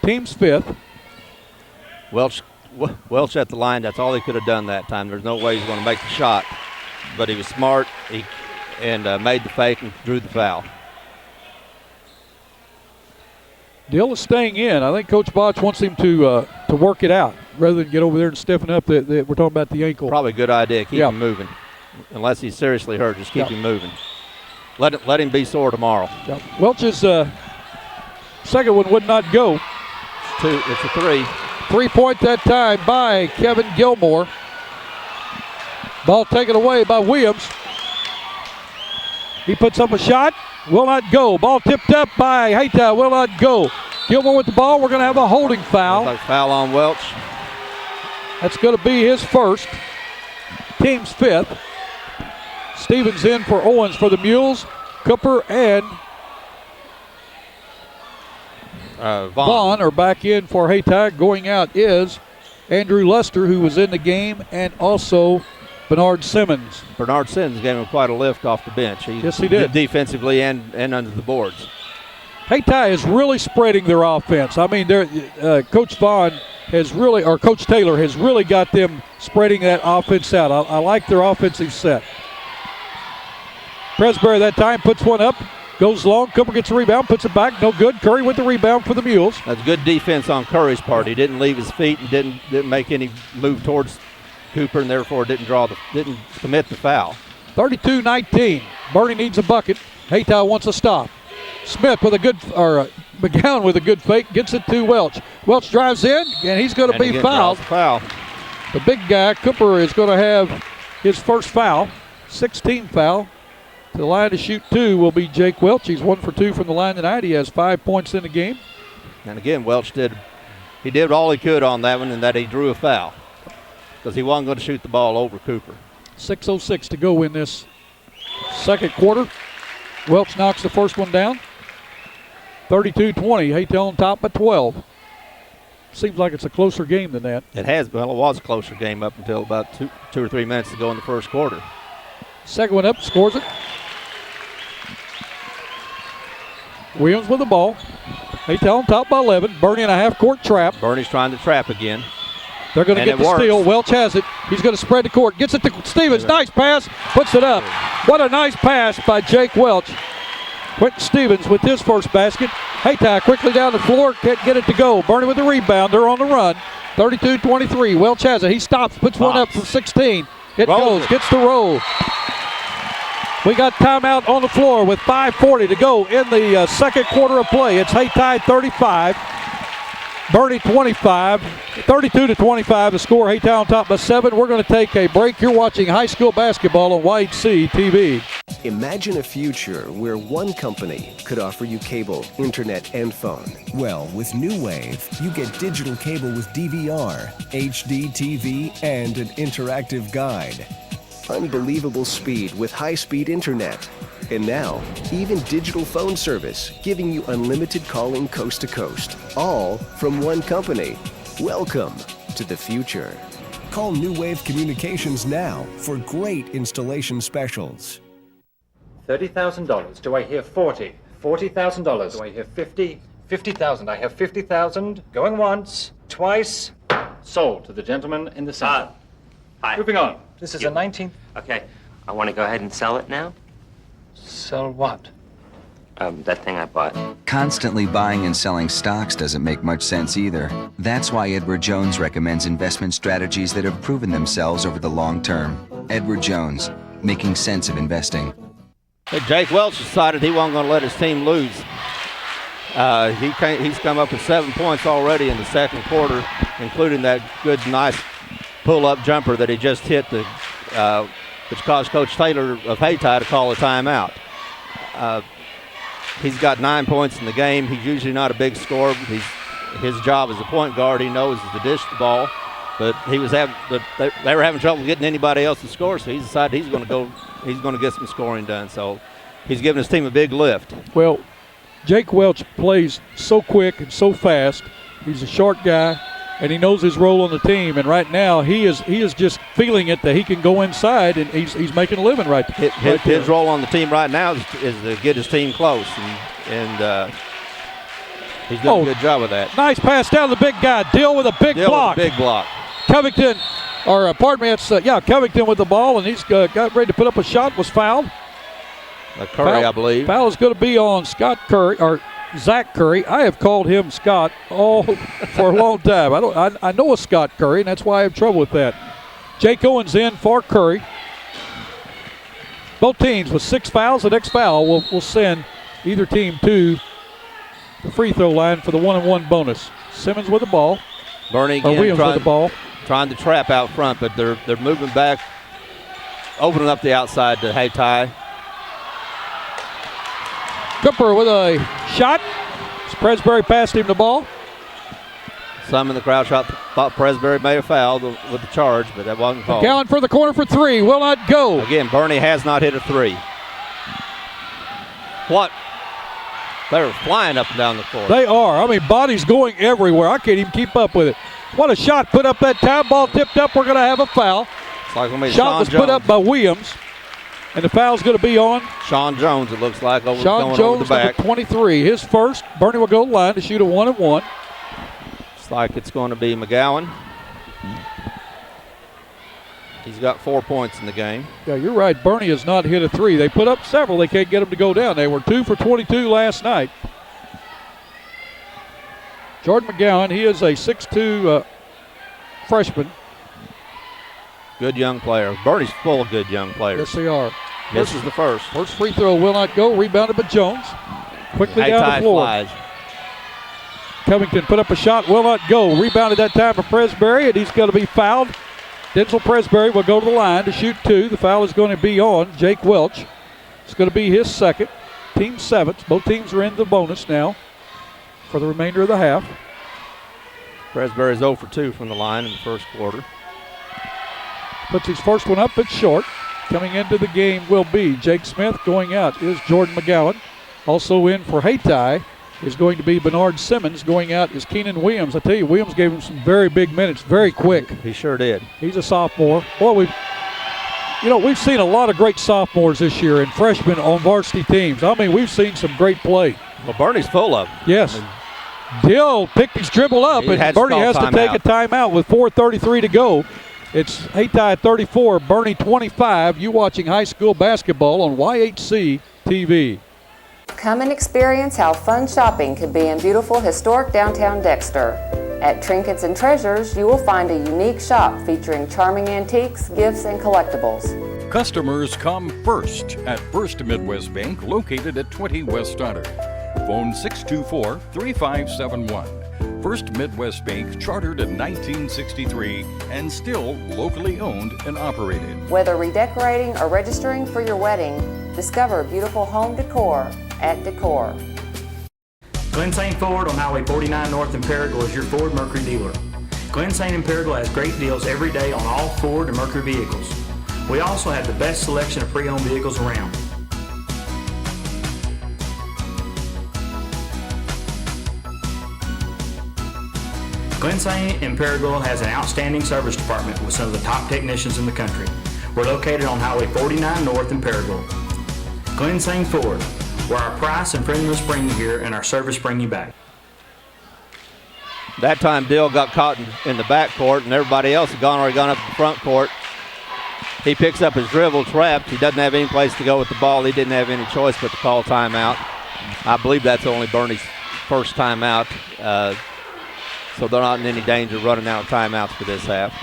Team's 5th. Welch at the line. That's all he could have done that time. There's no way he's going to make the shot. But he was smart. And made the fake and drew the foul. Dill is staying in. I think Coach Botch wants him to work it out rather than get over there and stiffen up. We're talking about the ankle. Probably a good idea. Keep him moving. Unless he's seriously hurt, just keep him moving. Let him be sore tomorrow. Welch's second one would not go. It's a 3. 3-point that time by Kevin Gilmore. Ball taken away by Williams. He puts up a shot, will not go. Ball tipped up by Hayti, will not go. Gilmore with the ball, we're going to have a holding foul. Looks like foul on Welch. That's going to be his first. Team's 5th. Stevens in for Owens for the Mules. Cooper and Vaughn are back in for Hayti. Going out is Andrew Lester, who was in the game, and also Bernard Simmons. Bernard Simmons gave him quite a lift off the bench. Yes, he did. Defensively and under the boards. Hayti is really spreading their offense. I mean, Coach Vaughn has really, or Coach Taylor has really got them spreading that offense out. I like their offensive set. Presbury that time puts one up, goes long. Cooper gets a rebound, puts it back, no good. Curry with the rebound for the Mules. That's good defense on Curry's part. He didn't leave his feet and didn't make any move towards Cooper, and therefore didn't commit the foul. 32-19. Bernie needs a bucket. Hayti wants a stop. Smith with a good, McGowan with a good fake, gets it to Welch. Welch drives in, and he's going to be fouled. The big guy, Cooper, is going to have his first foul, 16th foul. To the line to shoot 2 will be Jake Welch. He's 1 for 2 from the line tonight. He has 5 points in the game. And again, Welch did all he could on that one, and that he drew a foul, because he wasn't going to shoot the ball over Cooper. 6:06 to go in this second quarter. Welch knocks the first one down. 32-20. Hayti on top by 12. Seems like it's a closer game than that. It has. Well, it was a closer game up until about two or 3 minutes to go in the first quarter. Second one up, scores it. Williams with the ball. Hayti on top by 11. Bernie in a half-court trap. Bernie's trying to trap again. They're going to get the steal. Welch has it. He's going to spread the court. Gets it to Stevens. Nice pass. Puts it up. What a nice pass by Jake Welch. Quentin Stevens with his first basket. Hayti quickly down the floor, can't get it to go. Bernie with the rebound, they're on the run. 32-23, Welch has it. He stops, puts one up for 16. It goes, gets the roll. We got timeout on the floor with 5:40 to go in the second quarter of play. It's Hayti 35, Bernie 25, 32-25 the score. Hayti on top by 7. We're going to take a break. You're watching high school basketball on YHC TV. Imagine a future where one company could offer you cable, internet, and phone. Well, with New Wave, you get digital cable with DVR, HD TV, and an interactive guide. Unbelievable speed with high-speed internet. And now, even digital phone service, giving you unlimited calling coast to coast. All from one company. Welcome to the future. Call New Wave Communications now for great installation specials. $30,000. Do I hear 40? $40,000. Do I hear 50? 50,000. I have 50,000. Going once, twice. Sold to the gentleman in the center. Hi. Moving on. This is a 19th. Okay. I want to go ahead and sell it now. Sell what? That thing I bought. Constantly buying and selling stocks doesn't make much sense either. That's why Edward Jones recommends investment strategies that have proven themselves over the long term. Edward Jones, making sense of investing. Hey, Jake Welch decided he wasn't going to let his team lose. He's come up with 7 points already in the second quarter, including that good, nice pull-up jumper that he just hit, which caused Coach Taylor of Hayti to call a timeout. He's got 9 points in the game. He's usually not a big scorer. His job as a point guard, he knows, is to dish the ball. But they were having trouble getting anybody else to score, so he decided he's going to get some scoring done. So he's giving his team a big lift. Well, Jake Welch plays so quick and so fast. He's a short guy, and he knows his role on the team. And right now, he is just feeling it that he can go inside, and he's making a living right there. His role on the team right now is to get his team close, and he's doing a good job of that. Nice pass down to the big guy. Dill with a big block. Big block. Covington with the ball, and he's got ready to put up a shot. Was fouled. Curry, I believe. Foul is going to be on Scott Curry or Zach Curry. I have called him Scott for a long time. I know a Scott Curry, and that's why I have trouble with that. Jake Owens in for Curry. Both teams with 6 fouls. The next foul will send either team to the free throw line for the 1-and-1 bonus. Simmons with the ball. Bernie again, Williams with the ball. Trying to trap out front, but they're moving back, opening up the outside to Hayti. Cooper with a shot. Presbury passed him the ball. Some in the crowd thought Presbury made a foul with the charge, but that wasn't called. McGowan for the corner for 3. Will not go. Again, Bernie has not hit a 3. What? They're flying up and down the floor. They are. I mean, bodies going everywhere. I can't even keep up with it. What a shot put up that time. Ball tipped up. We're going to have a foul. It's like shot was put up by Williams. And the foul's going to be on Sean Jones, it looks like, going over the back. Number 23, his first. Bernie will go to the line to shoot a 1-and-1. Looks like it's going to be McGowan. He's got 4 points in the game. Yeah, you're right. Bernie has not hit a 3. They put up several. They can't get them to go down. They were 2 for 22 last night. Jordan McGowan, he is a 6'2 freshman. Good young player. Bernie's full of good young players. Yes, they are. This is the first. First free throw will not go. Rebounded by Jones. Quickly down the floor. Flies. Covington put up a shot. Will not go. Rebounded that time for Presbury, and he's going to be fouled. Denzel Presbury will go to the line to shoot 2. The foul is going to be on Jake Welch. It's going to be his second. Team 7th. Both teams are in the bonus now for the remainder of the half. Presbury's 0 for 2 from the line in the first quarter. Puts his first one up, it's short. Coming into the game will be Jake Smith. Going out is Jordan McGowan. Also in for Hayti is going to be Bernard Simmons. Going out is Keenan Williams. I tell you, Williams gave him some very big minutes, very quick. He sure did. He's a sophomore. Boy, we've seen a lot of great sophomores this year and freshmen on varsity teams. I mean, we've seen some great play. Well, Bernie's full of them. Yes. Dill picked his dribble up, and Bernie has to take a timeout with 4:33 to go. It's Hayti 34, Bernie 25. You watching high school basketball on YHC TV. Come and experience how fun shopping can be in beautiful historic downtown Dexter. At Trinkets and Treasures, you will find a unique shop featuring charming antiques, gifts, and collectibles. Customers come first at First Midwest Bank, located at 20 West Stoddard. Phone 624-3571. First Midwest Bank, chartered in 1963 and still locally owned and operated. Whether redecorating or registering for your wedding, discover beautiful home decor at Decor. Glen St. Ford on Highway 49 North in Paragould is your Ford Mercury dealer. Glen St. in Paragould has great deals every day on all Ford and Mercury vehicles. We also have the best selection of pre-owned vehicles around. Glen St. in Paragould has an outstanding service department with some of the top technicians in the country. We're located on Highway 49 North in Paragould. Glen St. Ford, where our price and friendliness bring you here and our service bring you back. That time Dill got caught in the back court, and everybody else had already gone up to the front court. He picks up his dribble, trapped. He doesn't have any place to go with the ball. He didn't have any choice but to call timeout. I believe that's only Bernie's first timeout. So they're not in any danger of running out of timeouts for this half.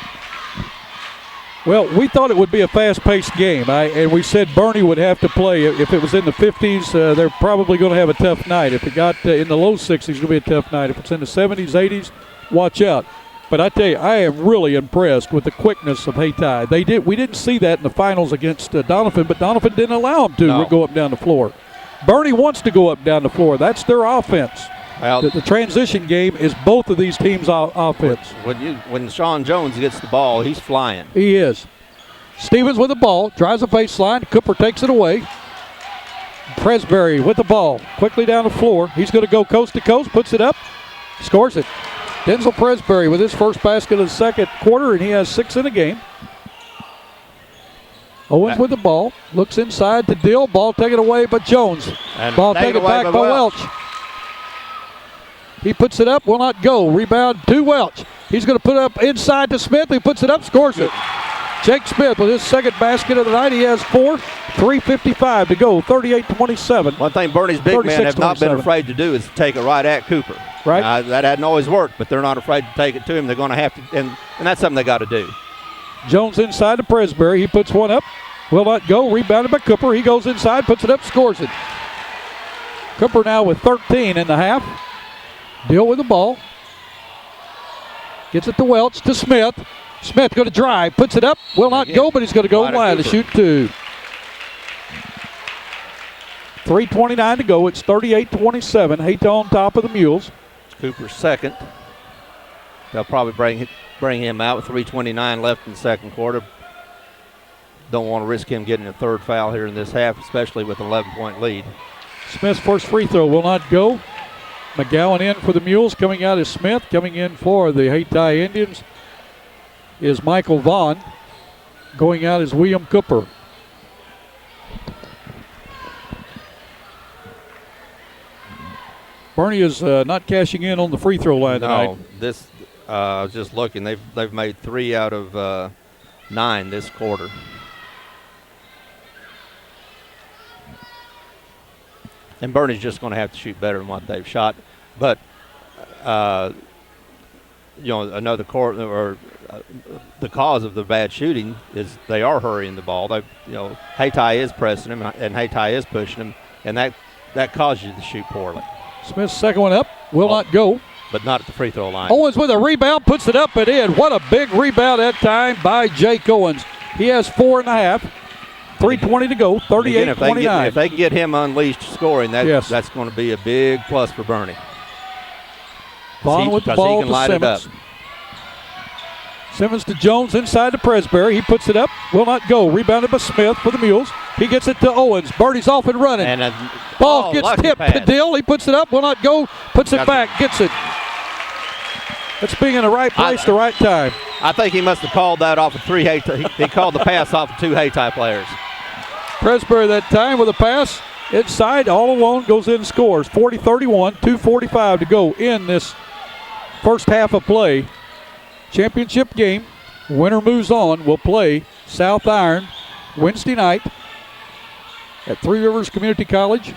Well, we thought it would be a fast-paced game, and we said Bernie would have to play. If it was in the 50s, they're probably going to have a tough night. If it got in the low 60s, it's going to be a tough night. If it's in the 70s, 80s, watch out. But I tell you, I am really impressed with the quickness of Hayti. We didn't see that in the finals against Donovan, but Donovan didn't allow them to go up and down the floor. Bernie wants to go up and down the floor. That's their offense. Well, the transition game is both of these teams' offense. When Sean Jones gets the ball, he's flying. He is. Stevens with the ball, drives the baseline. Cooper takes it away. Presbury with the ball, quickly down the floor. He's going to go coast to coast, puts it up, scores it. Denzel Presbury with his first basket of the second quarter, and he has 6 in the game. Owens with the ball, looks inside to Dill. Ball taken away by Jones. And ball taken back by Welch. He puts it up, will not go. Rebound to Welch. He's going to put it up inside to Smith. He puts it up, scores it. Jake Smith with his second basket of the night. He has 4. 3:55 to go, 38-27. One thing Bernie's big men have not been afraid to do is take it right at Cooper. Right. That hadn't always worked, but they're not afraid to take it to him. They're going to have to, and that's something they got to do. Jones inside to Presbury. He puts one up, will not go. Rebounded by Cooper. He goes inside, puts it up, scores it. Cooper now with 13 in the half. Dill with the ball. Gets it to Welch, to Smith. Smith going to drive, puts it up, will not go, but he's going to go wide to shoot 2. 3:29 to go. It's 38-27. Hayti on top of the Mules. Cooper's second. They'll probably bring him out with 3:29 left in the second quarter. Don't want to risk him getting a third foul here in this half, especially with an 11-point lead. Smith's first free throw will not go. McGowan in for the Mules. Coming out is Smith. Coming in for the Hayti Indians is Michael Vaughn. Going out is William Cooper. Bernie is not cashing in on the free throw line tonight. No, I was just looking. They've made 3 out of 9 this quarter. And Bernie's just going to have to shoot better than what they've shot. But, another the cause of the bad shooting is they are hurrying the ball. Hayti is pressing him, and Hayti is pushing him, and that causes you to shoot poorly. Smith's second one up, will not go. But not at the free throw line. Owens with a rebound, puts it up and in. What a big rebound that time by Jake Owens. He has 4.5. 3:20 to go, 38-29. If they can get him unleashed scoring, that's going to be a big plus for Bernie. Vaughn with the ball to Simmons. Simmons to Jones, inside to Presbury. He puts it up, will not go. Rebounded by Smith for the Mules. He gets it to Owens. Bernie's off and running. And ball gets tipped to Dill. He puts it up, will not go. Puts it back, gets it. That's being in the right place, the right time. I think he must have called that off of 3 Hayti. He called the pass off of 2 Hayti players. Presbury that time with a pass inside, all alone, goes in and scores. 40-31, 2:45 to go in this first half of play. Championship game. Winner moves on. Will play South Iron Wednesday night at Three Rivers Community College.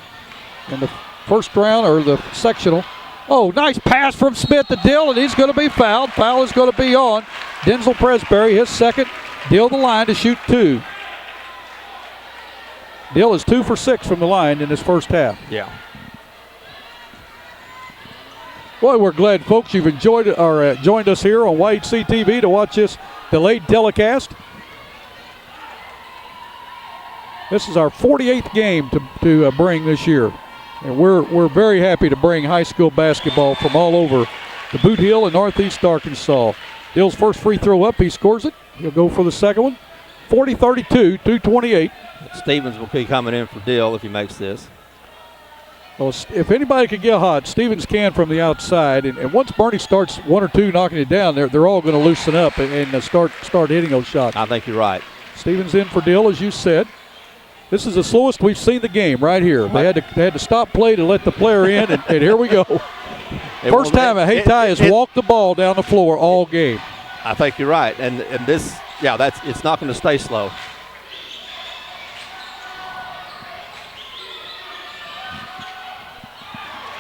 in the first round or the sectional. Oh, nice pass from Smith to Dill, and he's going to be fouled. Foul is going to be on Denzel Presbury, his second. Dill the line to shoot 2. Dill is 2 for 6 from the line in his first half. Yeah. Boy, we're glad, folks, you've enjoyed or joined us here on YHC TV to watch this delayed telecast. This is our 48th game to bring this year. And we're very happy to bring high school basketball from all over the Boot Hill and Northeast Arkansas. Dill's first free throw up, he scores it. He'll go for the second one. 40-32, 2:28. Stevens will be coming in for Dill if he makes this. Well, if anybody can get hot, Stevens can from the outside. And once Bernie starts 1 or 2 knocking it down, they're all going to loosen up and start hitting those shots. I think you're right. Stevens in for Dill, as you said. This is the slowest we've seen the game right here. They had to stop play to let the player in, and here we go. First time a Hayti has walked the ball down the floor all game. I think you're right, and this, it's not going to stay slow.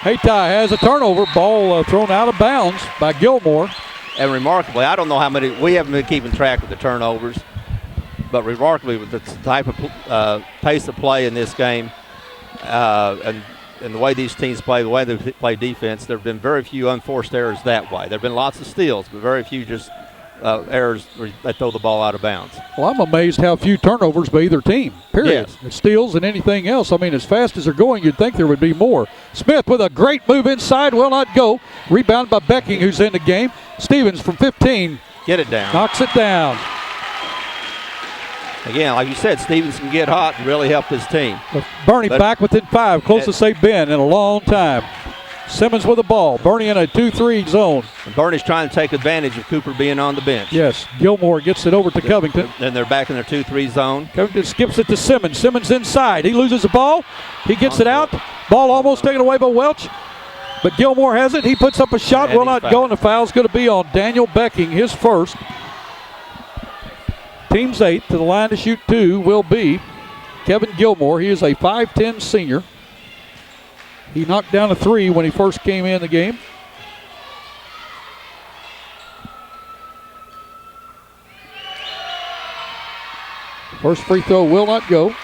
Hayti has a turnover, ball thrown out of bounds by Gilmore. And remarkably, I don't know how many, we haven't been keeping track of the turnovers, but remarkably with the type of pace of play in this game and the way these teams play, the way they play defense, there have been very few unforced errors that way. There have been lots of steals, but very few just errors where they throw the ball out of bounds. Well, I'm amazed how few turnovers by either team, period. Yes. Steals and anything else. I mean, as fast as they're going, you'd think there would be more. Smith with a great move inside, will not go. Rebound by Becking, who's in the game. Stevens from 15. Get it down. Knocks it down. Again, like you said, Stevens can get hot and really help his team. Bernie back within 5, closest they've been in a long time. Simmons with the ball. Bernie in a 2-3 zone. And Bernie's trying to take advantage of Cooper being on the bench. Yes, Gilmore gets it over to Covington. Then they're back in their 2-3 zone. Covington skips it to Simmons. Simmons inside. He loses the ball. He gets it out. Ball almost taken away by Welch. But Gilmore has it. He puts up a shot. Will not go, and the foul's going to be on Daniel Becking, his first. Team's 8 to the line to shoot 2 will be Kevin Gilmore. He is a 5'10 senior. He knocked down a 3 when he first came in the game. First free throw will not go.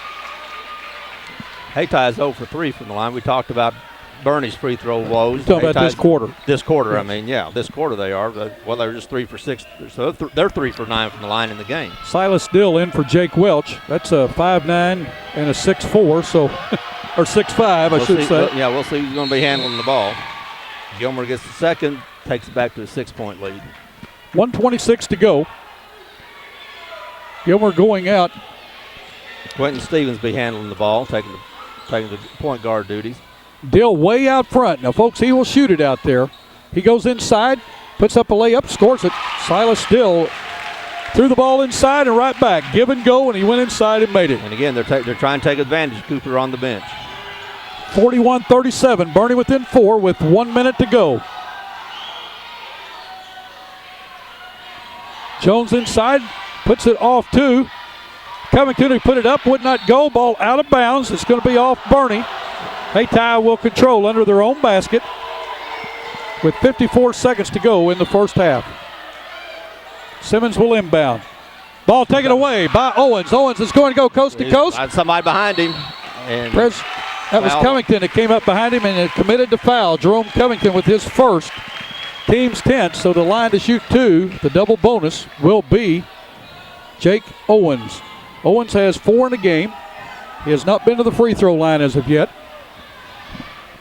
Hayti is 0 for 3 from the line. We talked about Bernie's free throw woes. You're talking about this quarter. This quarter, I mean, yeah, this quarter they are. Well, they're just 3 for 6. So they're 3 for 9 from the line in the game. Silas Dill in for Jake Welch. That's a 5'9 and a 6'4, so or 6'5, I should say. Yeah, we'll see who's going to be handling the ball. Gilmore gets the second, takes it back to a 6-point lead. 1:26 to go. Gilmore going out. Quentin Stevens be handling the ball, taking the point guard duties. Dill way out front. Now, folks, he will shoot it out there. He goes inside, puts up a layup, scores it. Silas Dill threw the ball inside and right back. Give and go, and he went inside and made it. And again, they're trying to take advantage of Cooper on the bench. 41-37. Bernie within 4 with 1 minute to go. Jones inside, puts it off 2. Covington, who put it up, would not go. Ball out of bounds. It's going to be off Bernie. Hayti will control under their own basket with 54 seconds to go in the first half. Simmons will inbound. Ball taken away by Owens. Owens is going to go coast to coast. Had somebody behind him. And that was Covington that came up behind him and committed to foul. Jerome Covington with his first. Team's 10th, so the line to shoot 2, the double bonus, will be Jake Owens. Owens has 4 in the game. He has not been to the free throw line as of yet.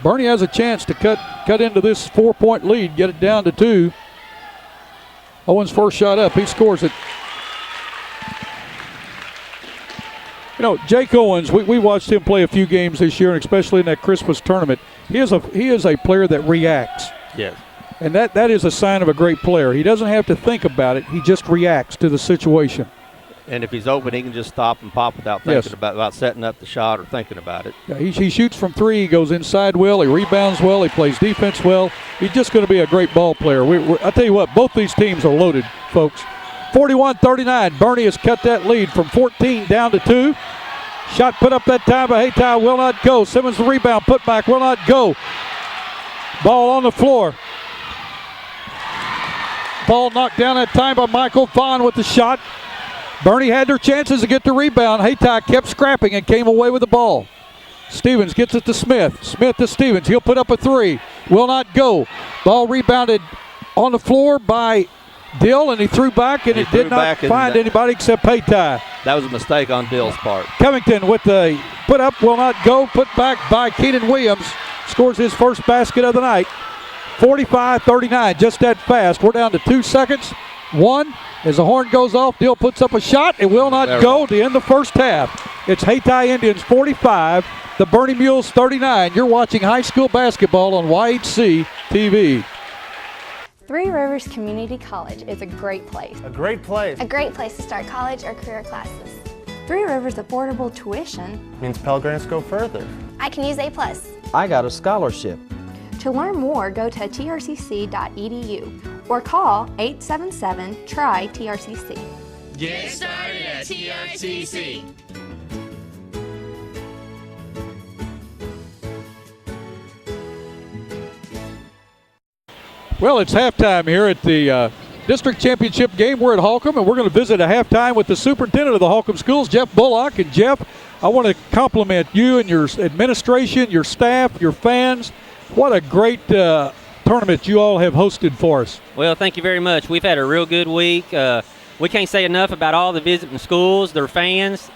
Bernie has a chance to cut into this 4-point lead, get it down to 2. Owens' first shot up, he scores it. You know, Jake Owens, we watched him play a few games this year, and especially in that Christmas tournament. He is a player that reacts. Yes. And that is a sign of a great player. He doesn't have to think about it. He just reacts to the situation. And if he's open, he can just stop and pop without thinking about setting up the shot or thinking about it. Yeah, he shoots from 3. He goes inside well. He rebounds well. He plays defense well. He's just going to be a great ball player. I tell you what, both these teams are loaded, folks. 41-39. Bernie has cut that lead from 14 down to 2. Shot put up that time by Hayti will not go. Simmons the rebound, put back, will not go. Ball on the floor. Ball knocked down that time by Michael Vaughn with the shot. Bernie had their chances to get the rebound. Hayti kept scrapping and came away with the ball. Stevens gets it to Smith. Smith to Stevens. He'll put up a three. Will not go. Ball rebounded on the floor by Dill, and he threw back, and it did not find anybody except Hayti. That was a mistake on Dill's part. Covington with the put up, will not go. Put back by Keenan Williams. Scores his first basket of the night. 45-39, just that fast. We're down to 2 seconds. One, as the horn goes off, Dill puts up a shot. It will not go to end the first half. It's Hayti Indians 45, the Bernie Mules 39. You're watching high school basketball on YHC TV. Three Rivers Community College is a great place. A great place. A great place to start college or career classes. Three Rivers affordable tuition means Pell Grants go further. I can use A+. I got a scholarship. To learn more, go to trcc.edu or call 877-TRY-TRCC. Get started at TRCC. Well, it's halftime here at the district championship game. We're at Holcomb, and we're going to visit a halftime with the superintendent of the Holcomb schools, Jeff Bullock. And Jeff, I want to compliment you and your administration, your staff, your fans. What a great tournament you all have hosted for us. Well, thank you very much. We've had a real good week. We can't say enough about all the visiting schools, their fans.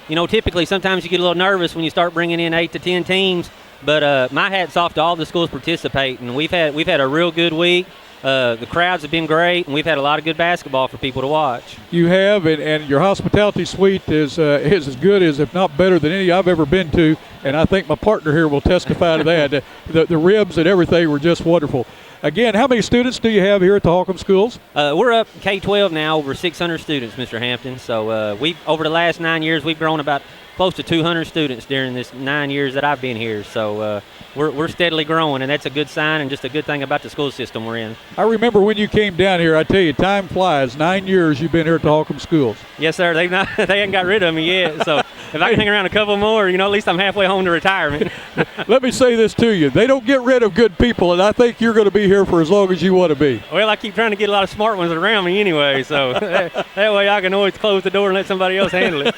Typically sometimes you get a little nervous when you start bringing in 8 to 10 teams. But my hat's off to all the schools participating. We've had a real good week. The crowds have been great, and we've had a lot of good basketball for people to watch. You have, and your hospitality suite is as good as, if not better than any I've ever been to, and I think my partner here will testify to that. The ribs and everything were just wonderful. Again, how many students do you have here at the Holcomb schools? We're up K-12 now, over 600 students, Mr. Hampton. So we've over the last 9 years, we've grown about close to 200 students during this 9 years that I've been here. So we're steadily growing, and that's a good sign and just a good thing about the school system we're in. I remember when you came down here, I tell you, time flies. 9 years you've been here at the Holcomb schools. Yes, sir. They haven't got rid of me yet. So if I can hang around a couple more, at least I'm halfway home to retirement. Let me say this to you. They don't get rid of good people, and I think you're going to be here for as long as you want to be. Well, I keep trying to get a lot of smart ones around me anyway, so that way I can always close the door and let somebody else handle it.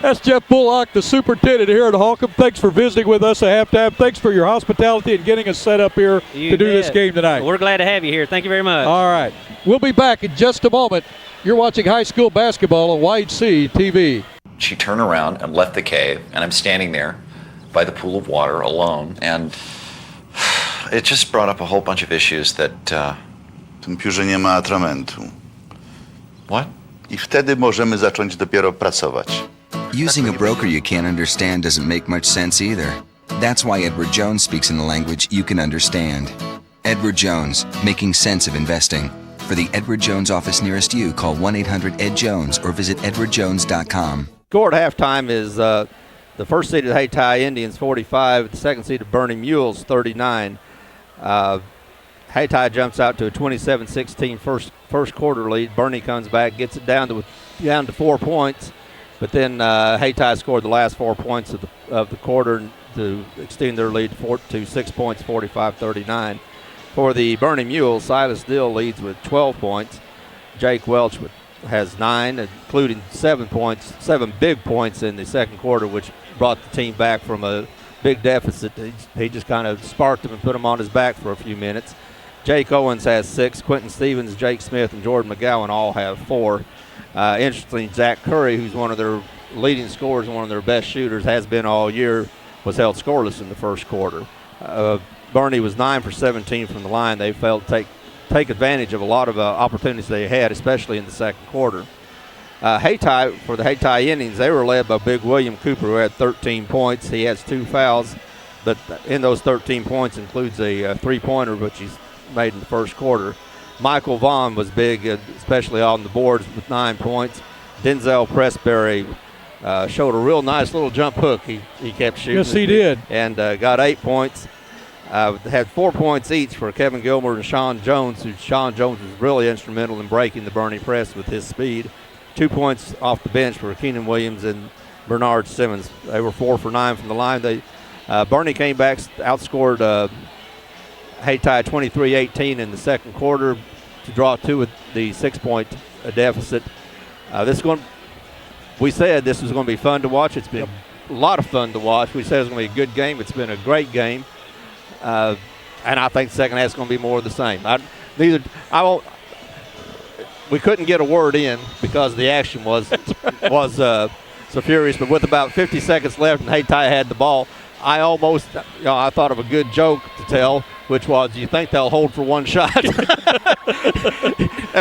That's Jeff Bullock, the superintendent here at Holcomb. Thanks for visiting with us at halftime. Thanks for your hospitality and getting us set up here to do this game tonight. We're glad to have you here. Thank you very much. All right. We'll be back in just a moment. You're watching high school basketball on YHC TV. She turned around and left the cave, and I'm standing there by the pool of water alone, and it just brought up a whole bunch of issues that... Tym piórze nie ma atramentu. What? I wtedy możemy zacząć dopiero pracować. Using a broker you can't understand doesn't make much sense either. That's why Edward Jones speaks in a language you can understand. Edward Jones, making sense of investing. For the Edward Jones office nearest you, call 1-800-ED-JONES or visit edwardjones.com. Score at halftime is the first seeded Hayti Indians 45, the second seeded Bernie Mules 39. Hayti jumps out to a 27-16 first quarter lead. Bernie comes back, gets it down to 4 points, but then Hayti scored the last 4 points of the quarter to extend their lead to 6 points, 45-39. For the Bernie Mules, Silas Dill leads with 12 points. Jake Welch has 9, including 7 big points in the second quarter, which brought the team back from a big deficit. He just kind of sparked them and put them on his back for a few minutes. Jake Owens has 6. Quentin Stevens, Jake Smith, and Jordan McGowan all have 4. Interestingly, Zach Curry, who's one of their leading scorers and one of their best shooters, has been all year, was held scoreless in the first quarter. Bernie was 9 for 17 from the line. They failed to take advantage of a lot of opportunities they had, especially in the second quarter. Hayti, for the Hayti Indians, they were led by Big William Cooper, who had 13 points. He has 2 fouls, but in those 13 points includes a three-pointer, which he's made in the first quarter. Michael Vaughn was big, especially on the boards, with 9 points. Denzel Pressberry showed a real nice little jump hook he kept shooting. Yes, he did. And got 8 points. Had 4 points each for Kevin Gilmer and Sean Jones, Sean Jones was really instrumental in breaking the Bernie press with his speed. 2 points off the bench for Keenan Williams and Bernard Simmons. They were 4 for 9 from the line. Bernie came back, outscored Hayti 23-18 in the second quarter to draw 2 with the 6-point deficit. We said this was going to be fun to watch. It's been a lot of fun to watch. We said it was going to be a good game. It's been a great game. And I think the second half is going to be more of the same. We couldn't get a word in because the action was so furious. But with about 50 seconds left and Hayti had the ball, I thought of a good joke to tell, which was, do you think they'll hold for one shot?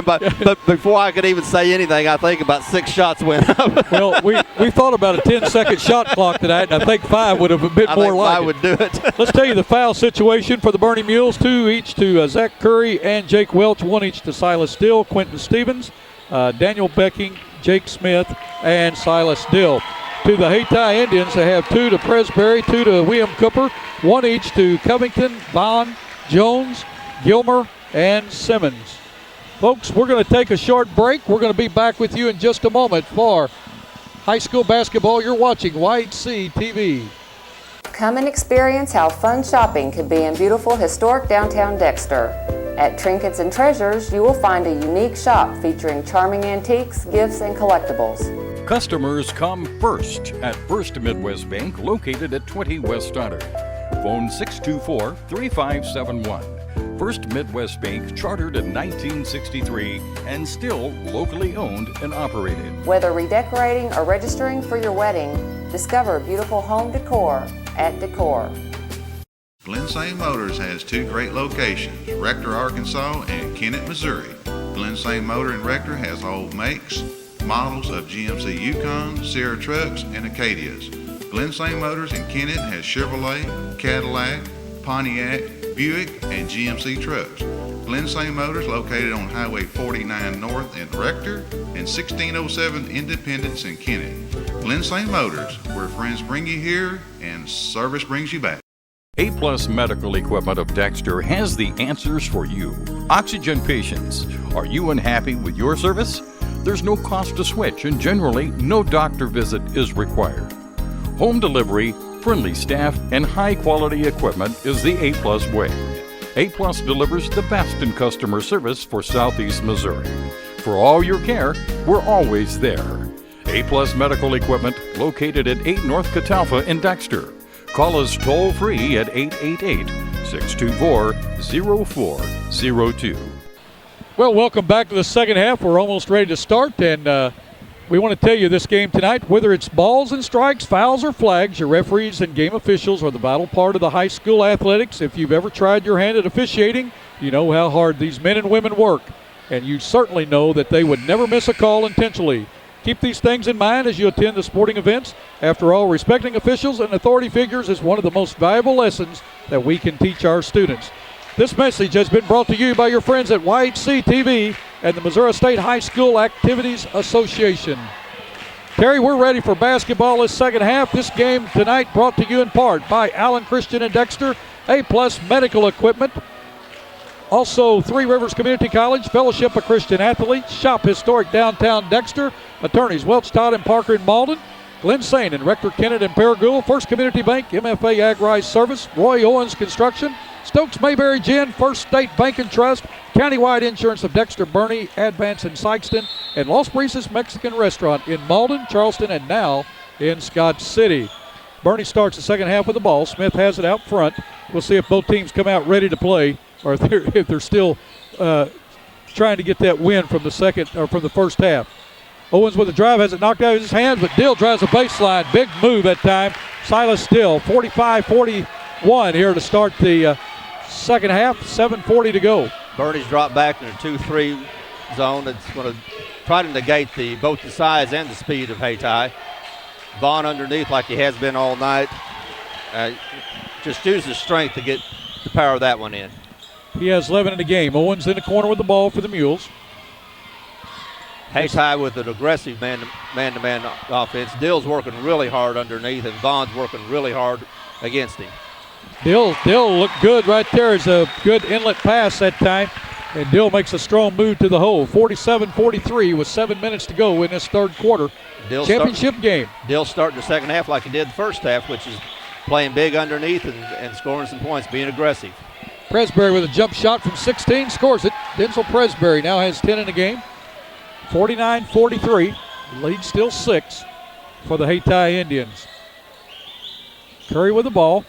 But before I could even say anything, I think about 6 shots went up. Well, we thought about a 10-second shot clock tonight, and I think 5 would have been more like it. I would do it. Let's tell you the foul situation for the Bernie Mules. 2 each to Zach Curry and Jake Welch. 1 each to Silas Dill, Quentin Stevens, Daniel Becking, Jake Smith, and Silas Dill. To the Hayti Indians, they have 2 to Presbury, 2 to William Cooper, 1 each to Covington, Vaughn, Jones, Gilmer, and Simmons. Folks, we're going to take a short break. We're going to be back with you in just a moment for high school basketball. You're watching YHC TV. Come and experience how fun shopping can be in beautiful historic downtown Dexter. At Trinkets and Treasures, you will find a unique shop featuring charming antiques, gifts, and collectibles. Customers come first at First Midwest Bank, located at 20 West Stoddard. Phone 624-3571. First Midwest Bank, chartered in 1963 and still locally owned and operated. Whether redecorating or registering for your wedding, discover beautiful home decor at Decor. Glen St. Motors has 2 great locations, Rector, Arkansas and Kennett, Missouri. Glen St. Motor in Rector has all makes, models of GMC Yukon, Sierra trucks, and Acadias. Glen St. Motors in Kennett has Chevrolet, Cadillac, Pontiac, Buick, and GMC trucks. Glen St. Motors located on Highway 49 North in Rector and 1607 Independence in Kennett. Glen St. Motors, where friends bring you here and service brings you back. A-Plus Medical Equipment of Dexter has the answers for you. Oxygen patients, are you unhappy with your service? There's no cost to switch, and generally, no doctor visit is required. Home delivery, friendly staff, and high-quality equipment is the A-Plus way. A-Plus delivers the best in customer service for Southeast Missouri. For all your care, we're always there. A-Plus Medical Equipment, located at 8 North Catalpa in Dexter. Call us toll-free at 888-624-0402. Well, welcome back to the second half. We're almost ready to start, and we want to tell you this game tonight, whether it's balls and strikes, fouls or flags, your referees and game officials are the vital part of the high school athletics. If you've ever tried your hand at officiating, you know how hard these men and women work, and you certainly know that they would never miss a call intentionally. Keep these things in mind as you attend the sporting events. After all, respecting officials and authority figures is one of the most valuable lessons that we can teach our students. This message has been brought to you by your friends at YHC TV and the Missouri State High School Activities Association. Terry, we're ready for basketball this second half. This game tonight brought to you in part by Allen Christian and Dexter, A-Plus Medical Equipment. Also, Three Rivers Community College, Fellowship of Christian Athletes, Shop Historic Downtown Dexter, Attorneys Welch, Todd, and Parker in Malden, Glen St. and Rector Kennett and Paragould, First Community Bank, MFA Ag-Rise Service, Roy Owens Construction, Stokes Mayberry Gin, First State Bank and Trust, Countywide Insurance of Dexter, Bernie, Advance in Sykeston, and Los Breezes Mexican Restaurant in Malden, Charleston, and now in Scott City. Bernie starts the second half with the ball. Smith has it out front. We'll see if both teams come out ready to play, or if they're still trying to get that win from the second or from the first half. Owens with the drive, has it knocked out of his hands, but Dill drives the baseline. Big move that time. Silas Dill, 45-41 here to start the second half. 7:40 to go. Bernie's dropped back in a 2-3 zone. That's going to try to negate both the size and the speed of Hayti. Vaughn underneath like he has been all night. Just uses strength to get the power of that one in. He has 11 in the game. Owens in the corner with the ball for the Mules. Hayti with an aggressive man-to-man offense. Dill's working really hard underneath, and Vaughn's working really hard against him. Dill looked good right there. It's a good inlet pass that time, and Dill makes a strong move to the hole. 47-43 with 7 minutes to go in this third quarter. Championship game. Dill starting the second half like he did the first half, which is playing big underneath and scoring some points, being aggressive. Presbury with a jump shot from 16, scores it. Denzel Presbury now has 10 in the game. 49-43. Lead still 6 for the Hayti Indians. Curry with the ball.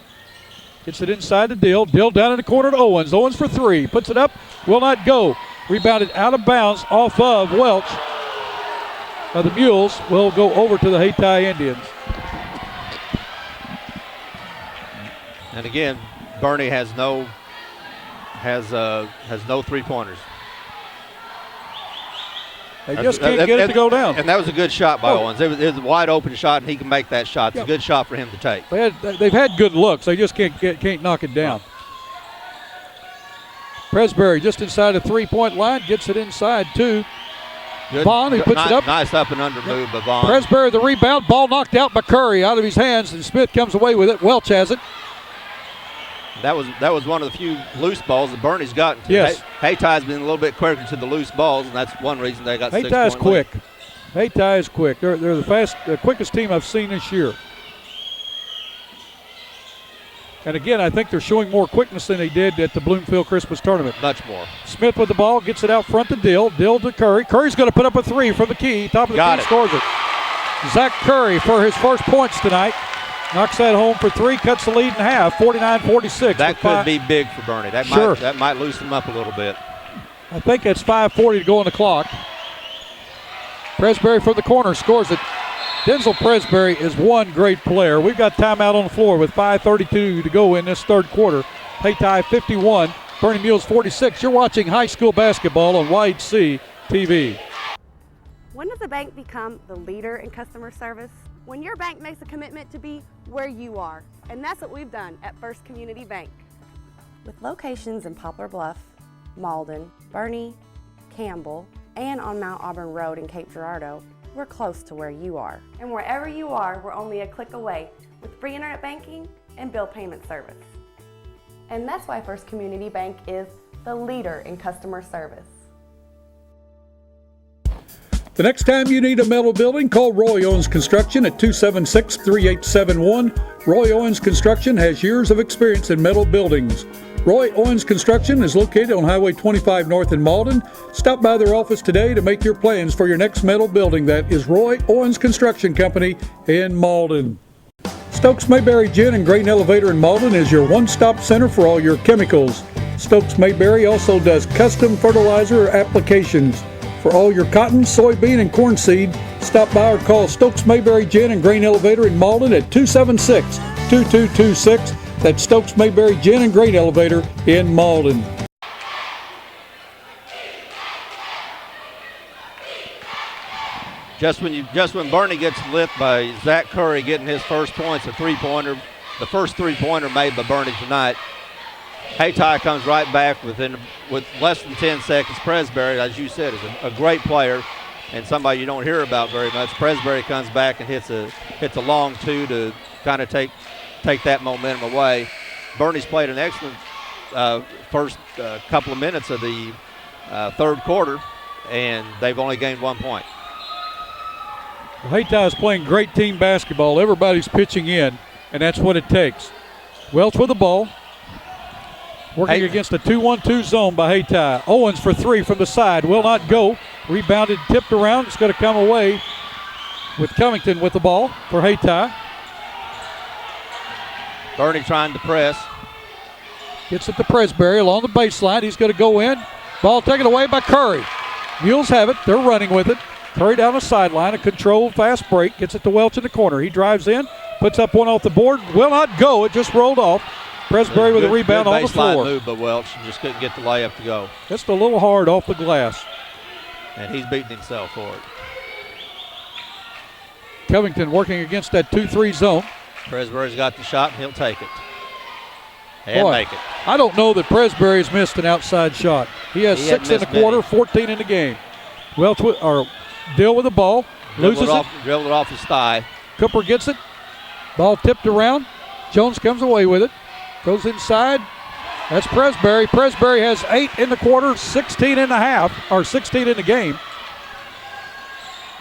Gets it inside to Dill. Dill down in the corner to Owens. Owens for 3. Puts it up. Will not go. Rebounded out of bounds off of Welch. Now the Mules will go over to the Hayti Indians. And again, Bernie has no three-pointers. They just can't get it to go down. And that was a good shot by Owens. It was a wide open shot, and he can make that shot. It's a good shot for him to take. They've had good looks. They just can't knock it down. Presbury just inside the three-point line, gets it inside to Vaughn, who puts it up. Nice up and under move by Vaughn. Presbury the rebound, ball knocked out by Curry out of his hands, and Smith comes away with it. Welch has it. That was one of the few loose balls that Bernie's gotten to. Yes. Hayty's been a little bit quicker to the loose balls, and that's one reason they got 6 points. Hayti is quick. Hayti is quick. They're the quickest team I've seen this year. And again, I think they're showing more quickness than they did at the Bloomfield Christmas tournament. Much more. Smith with the ball, gets it out front to Dill. Dill to Curry. Curry's going to put up a 3 from the key. Top of the key, scores it. Zach Curry for his first points tonight. Knocks that home for 3, cuts the lead in half, 49-46. That could be big for Bernie. That might loosen him up a little bit. I think that's 5:40 to go on the clock. Presbury from the corner scores it. Denzel Presbury is one great player. We've got timeout on the floor with 5:32 to go in this third quarter. Hayti 51, Bernie Mules 46. You're watching high school basketball on YHC TV. When does a bank become the leader in customer service? When your bank makes a commitment to be where you are. And that's what we've done at First Community Bank. With locations in Poplar Bluff, Malden, Bernie, Campbell, and on Mount Auburn Road in Cape Girardeau, we're close to where you are. And wherever you are, we're only a click away with free internet banking and bill payment service. And that's why First Community Bank is the leader in customer service. The next time you need a metal building, call Roy Owens Construction at 276-3871. Roy Owens Construction has years of experience in metal buildings. Roy Owens Construction is located on Highway 25 North in Malden. Stop by their office today to make your plans for your next metal building. That is Roy Owens Construction Company in Malden. Stokes Mayberry Gin and Grain Elevator in Malden is your one-stop center for all your chemicals. Stokes Mayberry also does custom fertilizer applications. For all your cotton, soybean, and corn seed, stop by or call Stokes Mayberry Gin and Grain Elevator in Malden at 276-2226. That's Stokes Mayberry Gin and Grain Elevator in Malden. Just when Bernie gets lit by Zach Curry getting his first points, a three-pointer, the first three-pointer made by Bernie tonight. Hayti comes right back with less than 10 seconds. Presbury, as you said, is a great player and somebody you don't hear about very much. Presbury comes back and hits a long 2 to kind of take that momentum away. Bernie's played an excellent first couple of minutes of the third quarter, and they've only gained 1 point. Well, Hayti is playing great team basketball. Everybody's pitching in, and that's what it takes. Welch with the ball. Working against a 2-1-2 zone by Hayti. Owens for 3 from the side. Will not go. Rebounded, tipped around. It's going to come away with Covington with the ball for Hayti. Bernie trying to press. Gets it to Presbury along the baseline. He's going to go in. Ball taken away by Curry. Mules have it. They're running with it. Curry down the sideline. A controlled fast break. Gets it to Welch in the corner. He drives in. Puts up one off the board. Will not go. It just rolled off. Presbury with a rebound on the floor. Move by Welch. Just couldn't get the layup to go. Just a little hard off the glass. And he's beating himself for it. Covington working against that 2-3 zone. Presbury's got the shot, and he'll take it. And make it. I don't know that Presbury's missed an outside shot. He has 6 in the quarter, 14 in the game. Welch Dill with the ball. Loses it. Dribbled it off his thigh. Cooper gets it. Ball tipped around. Jones comes away with it. Goes inside. That's Presbury. Presbury has 8 in the quarter, 16 in the half, or 16 in the game.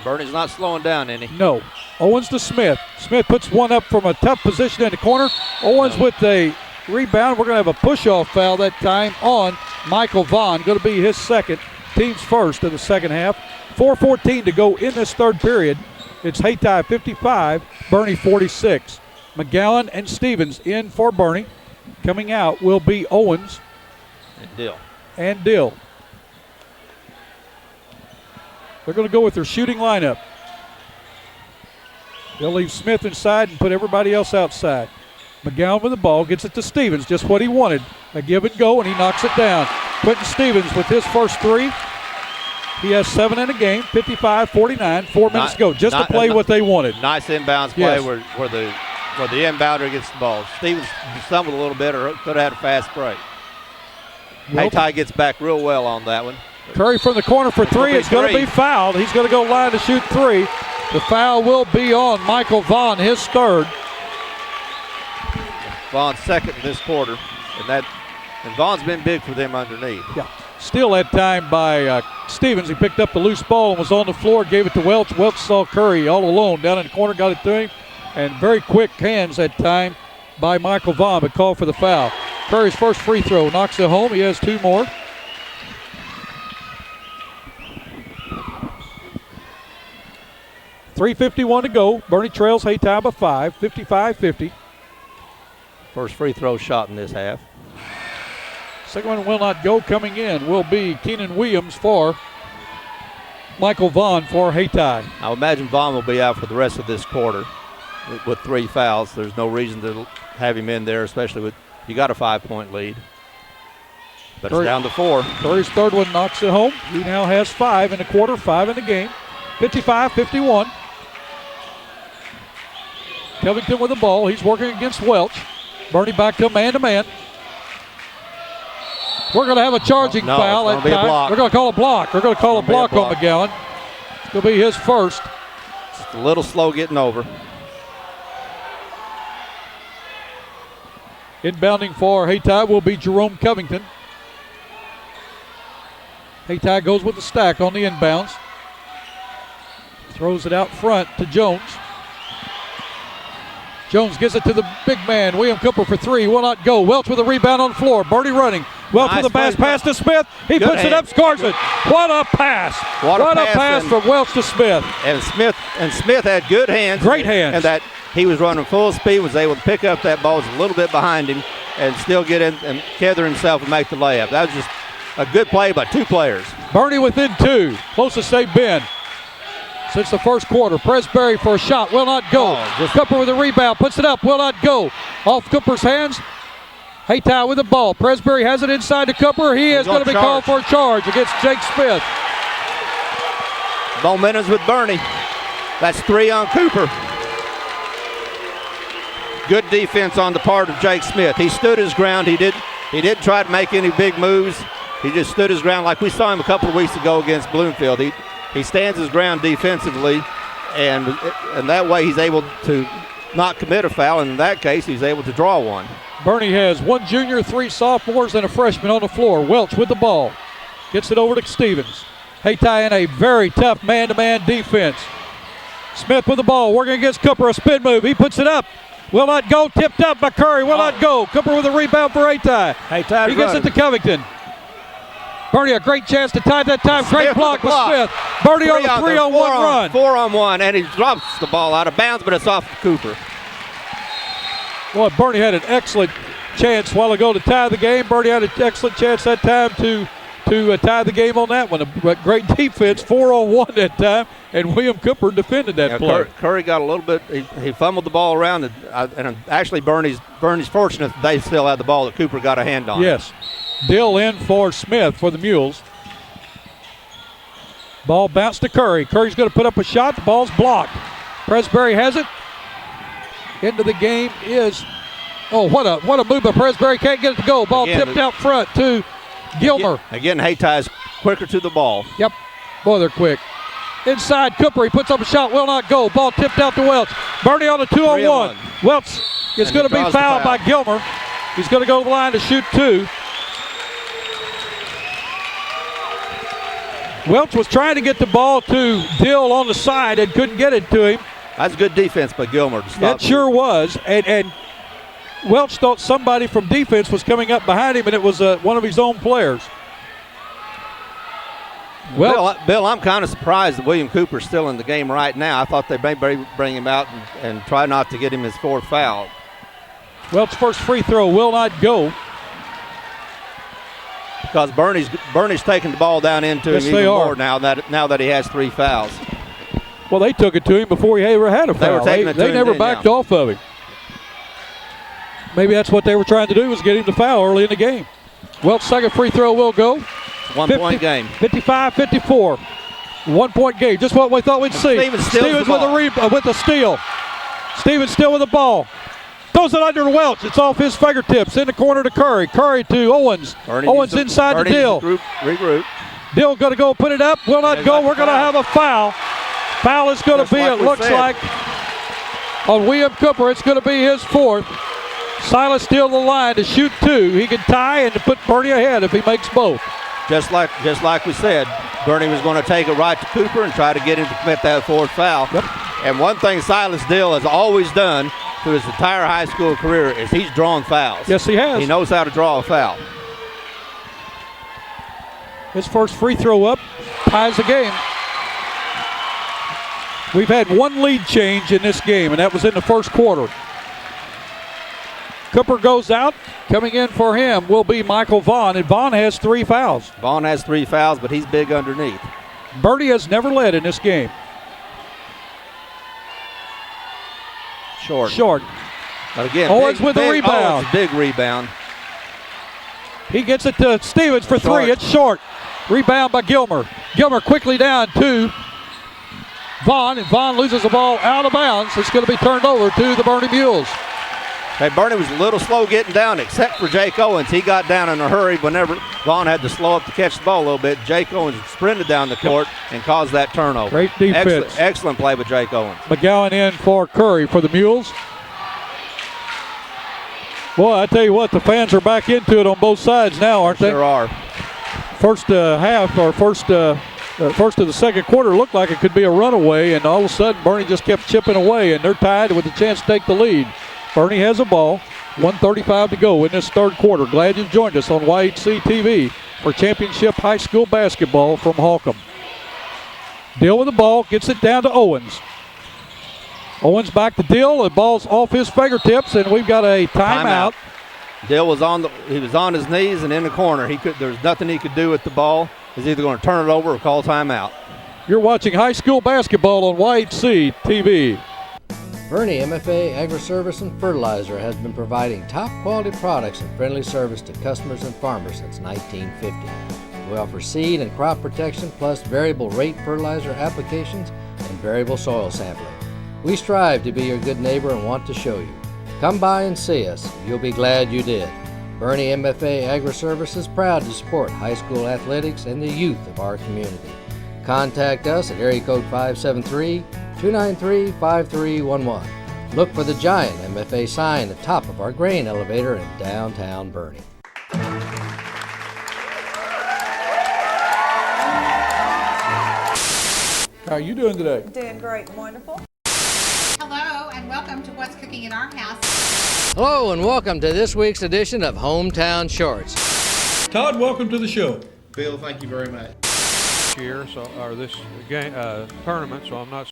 Bernie's not slowing down any. No. Owens to Smith. Smith puts one up from a tough position in the corner. Owens with a rebound. We're going to have a push-off foul that time on Michael Vaughn. Going to be his second. Team's first in the second half. 4:14 to go in this third period. It's Hayti 55, Bernie 46. McGowan and Stevens in for Bernie. Coming out will be Owens and Dill. They're going to go with their shooting lineup. They'll leave Smith inside and put everybody else outside. McGowan with the ball, gets it to Stevens, just what he wanted. A give and go, and he knocks it down. Quentin Stevens with his first three. He has 7 in a game, 55-49, 4 minutes to go, just to play what they wanted. Nice inbounds play where the inbounder gets the ball. Stevens stumbled a little bit or could have had a fast break. Hayti gets back real well on that one. Curry from the corner for three. It's going to be fouled. He's going to go line to shoot three. The foul will be on Michael Vaughn, his third. Vaughn's second in this quarter, and Vaughn's been big for them underneath. Yeah. Steal that time by Stevens. He picked up the loose ball and was on the floor, gave it to Welch. Welch saw Curry all alone down in the corner, got it to him, and very quick hands that time by Michael Vaughn, but called for the foul. Curry's first free throw knocks it home. He has 2 more. .351 to go. Bernie trails Hayti by 5, 55-50. First free throw shot in this half. Second one will not go. Coming in will be Keenan Williams for Michael Vaughn for Hayti. I imagine Vaughn will be out for the rest of this quarter with 3 fouls. There's no reason to have him in there, especially with you got a 5-point lead. But it's down to 4. Curry's third one knocks it home. He now has 5 in the quarter, 5 in the game. 55-51. Covington with the ball. He's working against Welch. Bernie back to man-to-man. We're going to have a charging foul at time. We're going to call a block. We're going to call a block on McGowan. It's going to be his first. Just a little slow getting over. Inbounding for Hayti will be Jerome Covington. Hayti goes with the stack on the inbounds. Throws it out front to Jones. Jones gets it to the big man, William Cooper for 3. Will not go. Welch with a rebound on the floor. Bernie running. Welch with a pass to Smith. He puts it up, scores it. What a pass. What a pass from Welch to Smith. And Smith had good hands. Great hands. And that he was running full speed, was able to pick up that ball, was a little bit behind him, and still get in and tether himself and make the layup. That was just a good play by 2 players. Bernie within 2. Closest they've been since the first quarter. Presbury for a shot, will not go. Cooper with a rebound, puts it up, will not go. Off Cooper's hands. Hayti with the ball. Presbury has it inside to Cooper. He is going to be called for a charge against Jake Smith. Momentum's with Bernie. That's 3 on Cooper. Good defense on the part of Jake Smith. He stood his ground. He didn't try to make any big moves. He just stood his ground like we saw him a couple of weeks ago against Bloomfield. He stands his ground defensively, and that way he's able to not commit a foul, and in that case he's able to draw one. Bernie has 1 junior, 3 sophomores, and a freshman on the floor. Welch with the ball. Gets it over to Stevens. Hayti in a very tough man-to-man defense. Smith with the ball, working against Cooper, a spin move. He puts it up. Will not go, tipped up by Curry, will not go. Cooper with a rebound for Hayti. He gets it to Covington. Bernie, a great chance to tie that time. Great block with Smith. Bernie on the 3-on-1 run. 4-on-1, and he drops the ball out of bounds, but it's off of Cooper. Boy, Bernie had an excellent chance a while ago to tie the game. Bernie had an excellent chance that time to tie the game on that one. A great defense, 4-on-1 that time, and William Cooper defended that play. Curry got a little bit, he fumbled the ball around, and actually Bernie's fortunate that they still had the ball that Cooper got a hand on. Yes. Dill in for Smith for the Mules. Ball bounced to Curry. Curry's going to put up a shot. The ball's blocked. Presbury has it. Into the game is, what a move by Presbury. Can't get it to go. Ball tipped out front to Gilmer. Again, Hayty's quicker to the ball. Yep. Boy, they're quick. Inside, Cooper. He puts up a shot. Will not go. Ball tipped out to Welch. Bernie on a 2-on-1. Welch is going to be fouled by Gilmer. He's going to go to the line to shoot 2. Welch was trying to get the ball to Dill on the side and couldn't get it to him. That's good defense by Gilmer to stop. It sure was. And Welch thought somebody from defense was coming up behind him, and it was one of his own players. Well, Bill, I'm kind of surprised that William Cooper's still in the game right now. I thought they may bring him out and try not to get him his fourth foul. Welch's first free throw will not go. Because Bernie's taking the ball down into him even more now that he has 3 fouls. Well, they took it to him before he ever had a foul. They never backed off of him. Maybe that's what they were trying to do, was get him to foul early in the game. Welch's second free throw will go. 1 point game. 55-54. 1 point game. Just what we thought we'd see. Stevens with a steal. Stevens still with the ball. Throws it under to Welch. It's off his fingertips. In the corner to Curry. Curry to Owens. Owens inside to Dill. Regroup. Dill going to go put it up. Will not go. We're going to have a foul. Foul is going to be, it looks like, on William Cooper. It's going to be his fourth. Silas still on the line to shoot 2. He can tie and to put Bernie ahead if he makes both. Just like we said, Bernie was going to take it right to Cooper and try to get him to commit that fourth foul. Yep. And one thing Silas Dill has always done through his entire high school career is he's drawn fouls. Yes, he has. He knows how to draw a foul. His first free throw up ties the game. We've had one lead change in this game, and that was in the first quarter. Cooper goes out. Coming in for him will be Michael Vaughn, and Vaughn has 3 fouls. Vaughn has 3 fouls, but he's big underneath. Bernie has never led in this game. Short. But again, Owens with the rebound. Owens, big rebound. He gets it to Stevens for 3. It's short. Rebound by Gilmer. Gilmer quickly down to Vaughn, and Vaughn loses the ball out of bounds. It's going to be turned over to the Bernie Mules. Hey, Bernie was a little slow getting down, except for Jake Owens. He got down in a hurry whenever Vaughn had to slow up to catch the ball a little bit. Jake Owens sprinted down the court and caused that turnover. Great defense. Excellent play by Jake Owens. McGowan in for Curry for the Mules. Boy, I tell you what, the fans are back into it on both sides now, aren't they? Sure are. First half, or first of the second quarter looked like it could be a runaway, and all of a sudden Bernie just kept chipping away, and they're tied with a chance to take the lead. Bernie has a ball, 1:35 to go in this third quarter. Glad you joined us on YHC TV for championship high school basketball from Holcomb. Dill with the ball, gets it down to Owens. Owens back to Dill, the ball's off his fingertips, and we've got a timeout. Dill was on his knees and in the corner. There's nothing he could do with the ball. He's either going to turn it over or call timeout. You're watching high school basketball on YHC TV. Bernie MFA Agri-Service and Fertilizer has been providing top quality products and friendly service to customers and farmers since 1950. We offer seed and crop protection plus variable rate fertilizer applications and variable soil sampling. We strive to be your good neighbor and want to show you. Come by and see us. You'll be glad you did. Bernie MFA Agri-Service is proud to support high school athletics and the youth of our community. Contact us at area code 573-293-5311. Look for the giant MFA sign at the top of our grain elevator in downtown Bernie. How are you doing today? Doing great, wonderful. Hello, and welcome to What's Cooking in Our House. Hello, and welcome to this week's edition of Hometown Shorts. Todd, welcome to the show. Bill, thank you very much. Year, or this game tournament, so I'm not.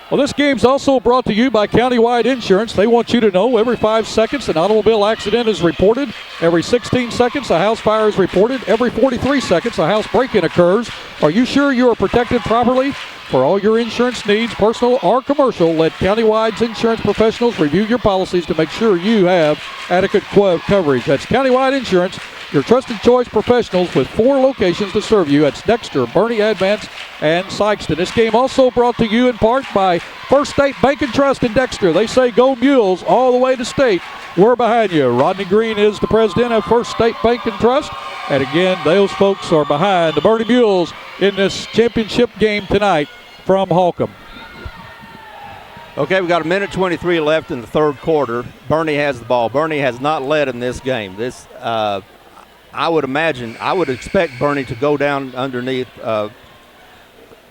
Well, this game's also brought to you by Countywide Insurance. They want you to know every 5 seconds an automobile accident is reported. Every 16 seconds a house fire is reported. Every 43 seconds a house break-in occurs. Are you sure you are protected properly? For all your insurance needs, personal or commercial, let Countywide's insurance professionals review your policies to make sure you have adequate coverage. That's Countywide Insurance, your trusted choice professionals with 4 locations to serve you. That's Dexter, Bernie, Advance, and Sykeston. This game also brought to you in part by First State Bank and Trust in Dexter. They say go Mules all the way to state. We're behind you. Rodney Green is the president of First State Bank and Trust. And again, those folks are behind the Bernie Mules in this championship game tonight from Holcomb. Okay, we've got a minute 23 left in the third quarter. Bernie has the ball. Bernie has not led in this game. I would expect Bernie to go down underneath.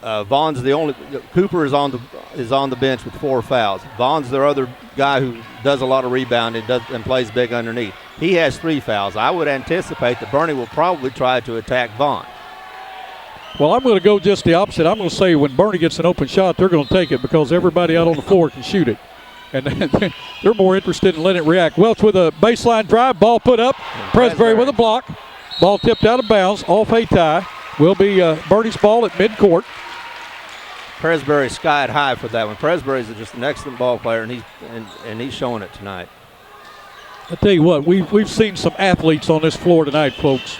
Vaughn's the only. Cooper is on the bench with 4 fouls. Vaughn's their other guy who does a lot of rebounding and plays big underneath. He has 3 fouls. I would anticipate that Bernie will probably try to attack Vaughn. Well, I'm going to go just the opposite. I'm going to say when Bernie gets an open shot, they're going to take it because everybody out on the floor can shoot it. And they're more interested in letting it react. Welch with a baseline drive, ball put up. Presbury with a block. Ball tipped out of bounds, off Hayti. Will be Bernie's ball at midcourt. Presbury skied high for that one. Presbury's just an excellent ball player, and he's showing it tonight. I tell you what, we've seen some athletes on this floor tonight, folks.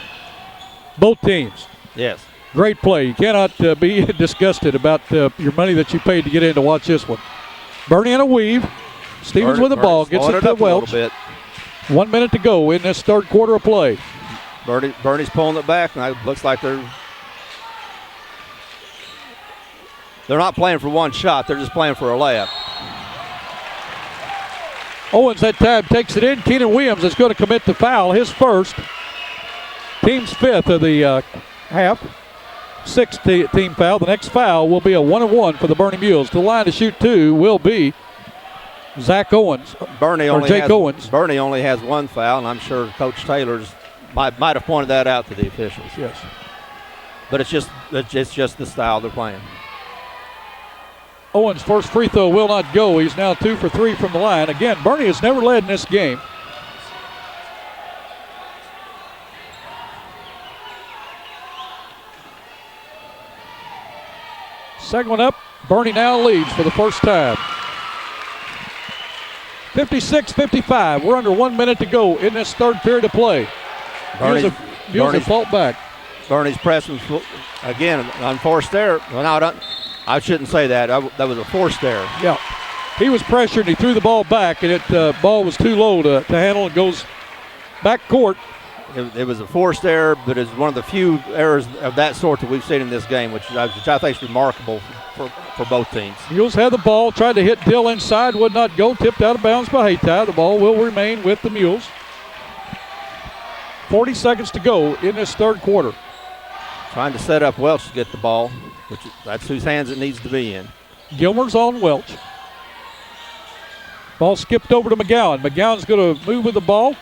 Both teams. Yes. Great play. You cannot be disgusted about your money that you paid to get in to watch this one. Bernie in a weave. Stevens with the ball. Gets it to Welch. 1 minute to go in this third quarter of play. Bernie's pulling it back, and it looks like they're not playing for one shot. They're just playing for a layup. Owens that time takes it in. Keenan Williams is going to commit the foul. His first. Team's 5th of the half. 6th team foul. The next foul will be a 1-and-1 for the Bernie Mules. To the line to shoot 2 will be Zach Owens. Jake Owens. Bernie only has 1 foul, and I'm sure Coach Taylor's might have pointed that out to the officials. Yes. But it's just the style they're playing. Owens' first free throw will not go. He's now 2 for 3 from the line. Again, Bernie has never led in this game. Second one up, Bernie now leads for the first time. 56-55. We're under 1 minute to go in this third period of play. Mules have fought back. Bernie's pressing again, unforced error. Well, I shouldn't say that. That was a forced error. Yeah. He was pressured. He threw the ball back, and the ball was too low to handle. It goes back court. It was a forced error, but it's one of the few errors of that sort that we've seen in this game, which I think is remarkable for both teams. Mules had the ball, tried to hit Dill inside, would not go, tipped out of bounds by Hayti. The ball will remain with the Mules. 40 seconds to go in this third quarter. Trying to set up Welch to get the ball, that's whose hands it needs to be in. Gilmer's on Welch. Ball skipped over to McGowan. McGowan's going to move with the ball,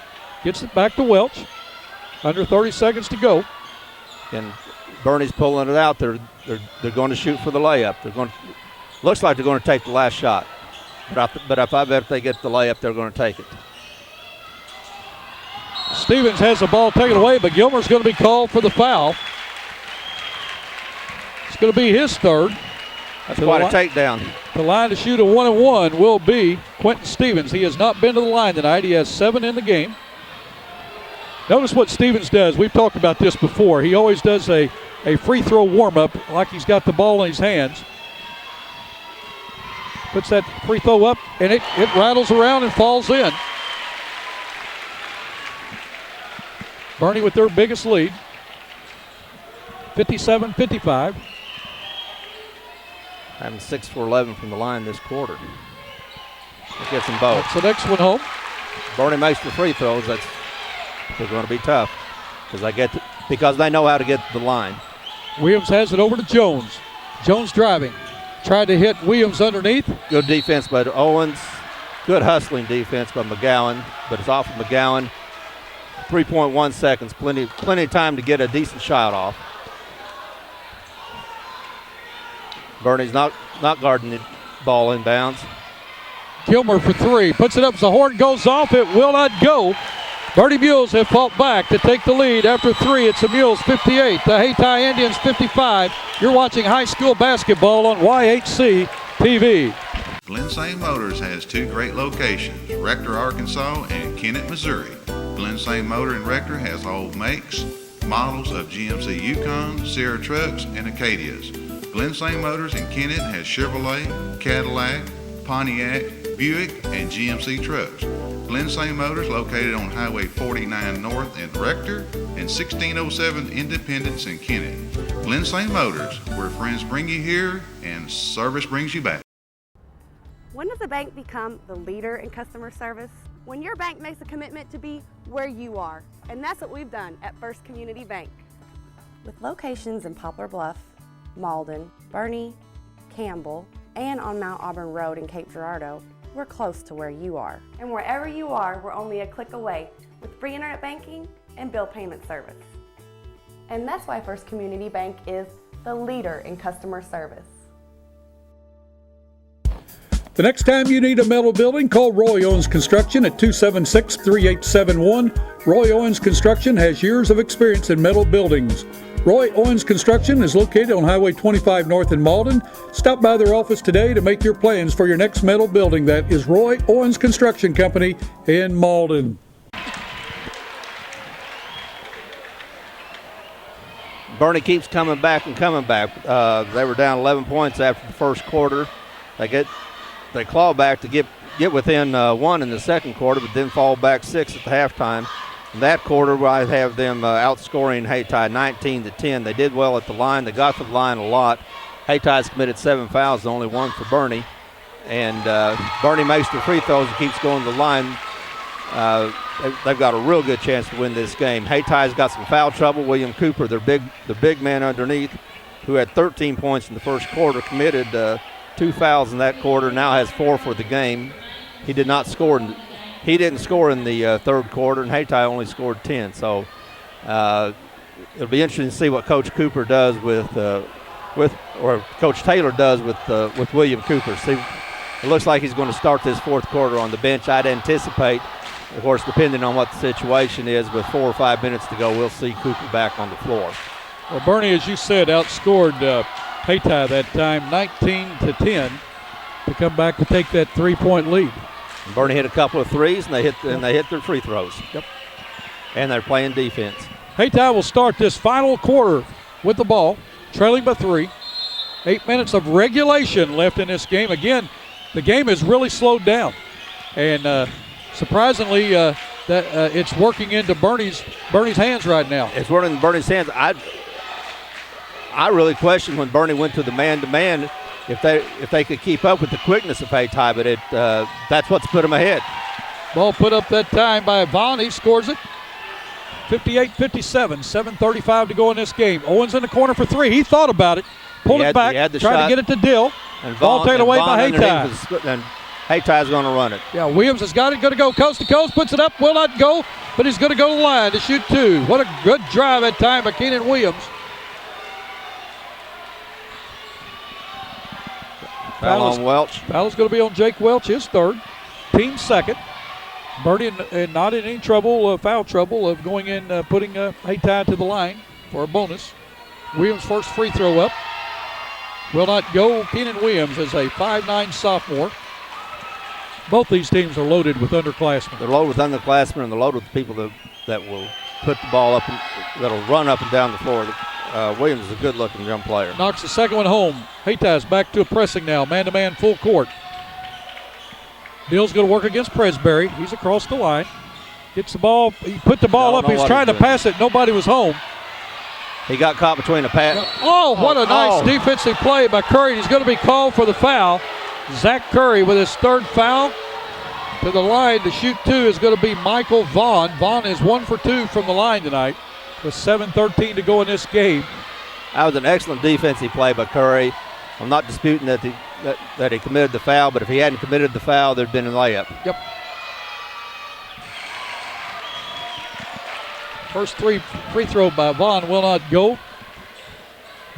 gets it back to Welch. Under 30 seconds to go. And Bernie's pulling it out. They're going to shoot for the layup. Looks like they're going to take the last shot. But I bet if they get the layup, they're going to take it. Stevens has the ball taken away, but Gilmer's going to be called for the foul. It's going to be his third. That's quite a takedown. The line to shoot a 1-and-1 will be Quentin Stevens. He has not been to the line tonight. He has 7 in the game. Notice what Stevens does. We've talked about this before. He always does a free throw warm-up like he's got the ball in his hands. Puts that free throw up, and it rattles around and falls in. Bernie with their biggest lead. 57-55. Having 6 for 11 from the line this quarter. That gets them both. That's the next one home. Bernie makes the free throws. They're going to be tough because they know how to get to the line. Williams has it over to Jones. Jones driving. Tried to hit Williams underneath. Good defense by Owens. Good hustling defense by McGowan, but it's off of McGowan. 3.1 seconds, plenty of time to get a decent shot off. Bernie's not guarding the ball inbounds. Gilmer for 3, puts it up as the horn goes off. It will not go. Bernie Mules have fought back to take the lead. After 3, it's the Mules 58, the Hayti Indians 55. You're watching high school basketball on YHC TV. Glen St. Motors has 2 great locations, Rector, Arkansas and Kennett, Missouri. Glen St. Motor in Rector has all makes, models of GMC Yukon, Sierra trucks, and Acadias. Glen St. Motors in Kennett has Chevrolet, Cadillac, Pontiac, Buick, and GMC trucks. Glen St. Motors located on Highway 49 North in Rector and 1607 Independence in Kennett. Glen St. Motors, where friends bring you here and service brings you back. When does a bank become the leader in customer service? When your bank makes a commitment to be where you are. And that's what we've done at First Community Bank. With locations in Poplar Bluff, Malden, Bernie, Campbell, and on Mount Auburn Road in Cape Girardeau, we're close to where you are. And wherever you are, we're only a click away with free internet banking and bill payment service. And that's why First Community Bank is the leader in customer service. The next time you need a metal building, call Roy Owens Construction at 276-3871. Roy Owens Construction has years of experience in metal buildings. Roy Owens Construction is located on Highway 25 North in Malden. Stop by their office today to make your plans for your next metal building. That is Roy Owens Construction Company in Malden. Bernie keeps coming back and coming back. They were down 11 points after the first quarter. They claw back to get within one in the second quarter, but then fall back 6 at the halftime. In that quarter, I have them outscoring Hayti 19-10. They did well at the line. They got to the line a lot. Hayti's committed 7 fouls, only 1 for Bernie. And Bernie makes the free throws and keeps going to the line. They've got a real good chance to win this game. Hayti's got some foul trouble. William Cooper, the big man underneath, who had 13 points in the first quarter, committed 2 fouls in that quarter, now has 4 for the game. He didn't score in the third quarter, and Hayti only scored 10. So it'll be interesting to see what Coach Cooper does or Coach Taylor does with William Cooper. See, it looks like he's going to start this fourth quarter on the bench. I'd anticipate, of course, depending on what the situation is, with 4 or 5 minutes to go, we'll see Cooper back on the floor. Well, Bernie, as you said, outscored Hayti that time 19-10 to come back to take that 3-point lead. And Bernie hit a couple of threes, and they hit their free throws. Yep. And they're playing defense. Hayti will start this final quarter with the ball, trailing by 3. 8 minutes of regulation left in this game. Again, the game has really slowed down, and surprisingly, it's working into Bernie's hands right now. It's working in Bernie's hands. I really questioned when Bernie went to the man-to-man if they could keep up with the quickness of Hayti, but that's what's put them ahead. Ball put up that time by Vaughn. He scores it. 58-57, 7:35 to go in this game. Owens in the corner for 3. He thought about it, pulled it back, tried to get it to Dill. And ball taken away by Hayti. And Hayti's going to run it. Yeah, Williams has got it, going to go coast to coast, puts it up, will not go, but he's going to go to the line to shoot 2. What a good drive that time by Keenan Williams. Foul on Welch. Foul is going to be on Jake Welch, his third. Team second. Bernie not in any trouble, foul trouble, of going in, putting Hayti to the line for a bonus. Williams' first free throw up. Will not go. Keenan Williams is a 5'9" sophomore. Both these teams are loaded with underclassmen. They're loaded with underclassmen, and they're loaded with people that will put the ball up, that'll run up and down the floor. Williams is a good-looking young player. Knocks the second one home. Hayti's back to a pressing now, man-to-man full court. Dill's going to work against Presbury. He's across the line. Gets the ball. He put the ball up. He's trying to pass it. Nobody was home. He got caught between a pass. Oh, what a nice defensive play by Curry. He's going to be called for the foul. Zach Curry with his third foul. To the line to shoot 2 is going to be Michael Vaughn. Vaughn is 1 for 2 from the line tonight with 7:13 to go in this game. That was an excellent defensive play by Curry. I'm not disputing that he committed the foul, but if he hadn't committed the foul, there'd been a layup. Yep. First free throw by Vaughn will not go.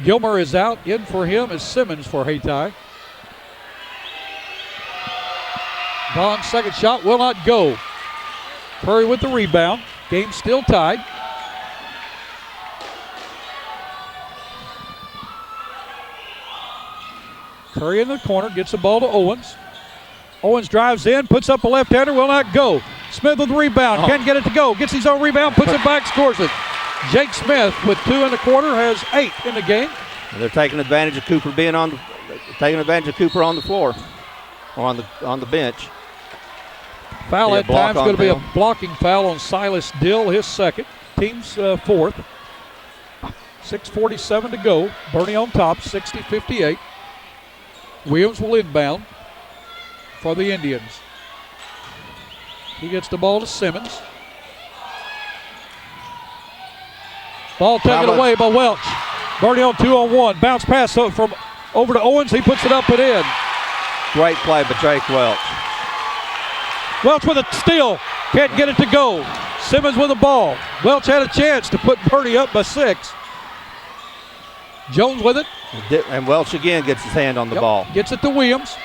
Gilmer is out. In for him is Simmons for Hayti. Vaughn's second shot will not go. Curry with the rebound. Game still tied. Curry in the corner, gets the ball to Owens. Owens drives in, puts up a left-hander, will not go. Smith with the rebound, can't get it to go. Gets his own rebound, puts it back, scores it. Jake Smith with 2 in the quarter has 8 in the game. And they're taking advantage of Cooper on the floor, or on the bench. Foul that time is going to be a blocking foul on Silas Dill, his second. Team's fourth. 6:47 to go. Bernie on top, 60-58. Williams will inbound. for the Indians. He gets the ball to Simmons. Ball taken away by Welch. Bernie on 2-on-1. Bounce pass from over to Owens. He puts it up and in. Great play by Jake Welch. Welch with a steal. Can't get it to go. Simmons with the ball. Welch had a chance to put Bernie up by 6. Jones with it. And Welch again gets his hand on the ball. Gets it to Williams.